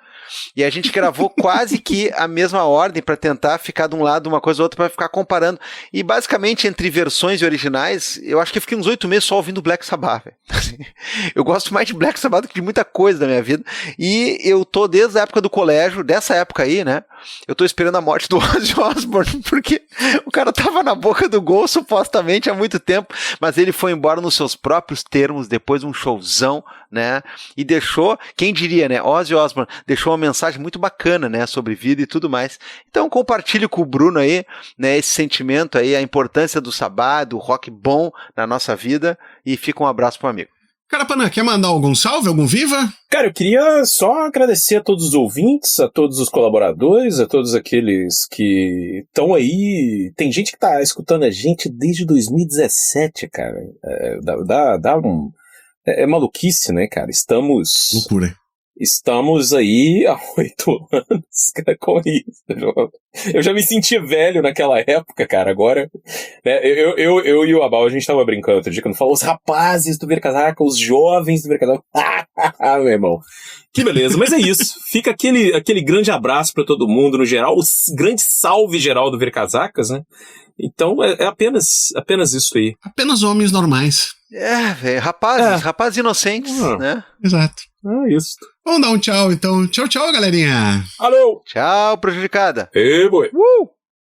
e a gente gravou quase que a mesma ordem para tentar ficar de um lado uma coisa ou outra para ficar comparando, e basicamente entre versões e originais, eu acho que eu fiquei uns 8 meses só ouvindo Black Sabbath, velho. Eu gosto mais de Black Sabbath do que de muita coisa da minha vida, e eu tô desde a época do colégio, dessa época aí, né, eu tô esperando a morte do Ozzy Osbourne, porque o cara tava na boca do gol supostamente há muito tempo, mas ele foi embora nos seus próprios termos, depois de um showzão, né, e deixou, quem diria, né, Ozzy Osbourne deixou uma mensagem muito bacana, né, sobre vida e tudo mais. Então compartilhe com o Bruno aí, né, esse sentimento aí, a importância do Sabá, do rock bom na nossa vida, e fica um abraço pro amigo. Carapanã, quer mandar algum salve, algum viva? Cara, eu queria só agradecer a todos os ouvintes, a todos os colaboradores, a todos aqueles que estão aí. Tem gente que tá escutando a gente desde 2017, cara. É maluquice, né, cara? Loucura. Estamos aí há 8 anos, cara, com isso. Eu já me senti velho naquela época, cara, agora. Né, eu e o Abal, a gente tava brincando outro dia, quando falou os rapazes do Vira-Casaca, os jovens do Vira-Casaca. Meu irmão. Que beleza, mas é isso. Fica aquele grande abraço pra todo mundo, no geral, o grande salve geral do Vira-Casacas, né? Então é apenas isso aí. Apenas homens normais. Velho, rapazes inocentes, né? Exato. É isso. Vamos dar um tchau, então. Tchau, galerinha. Alô! Tchau, prejudicada. Ei, boi.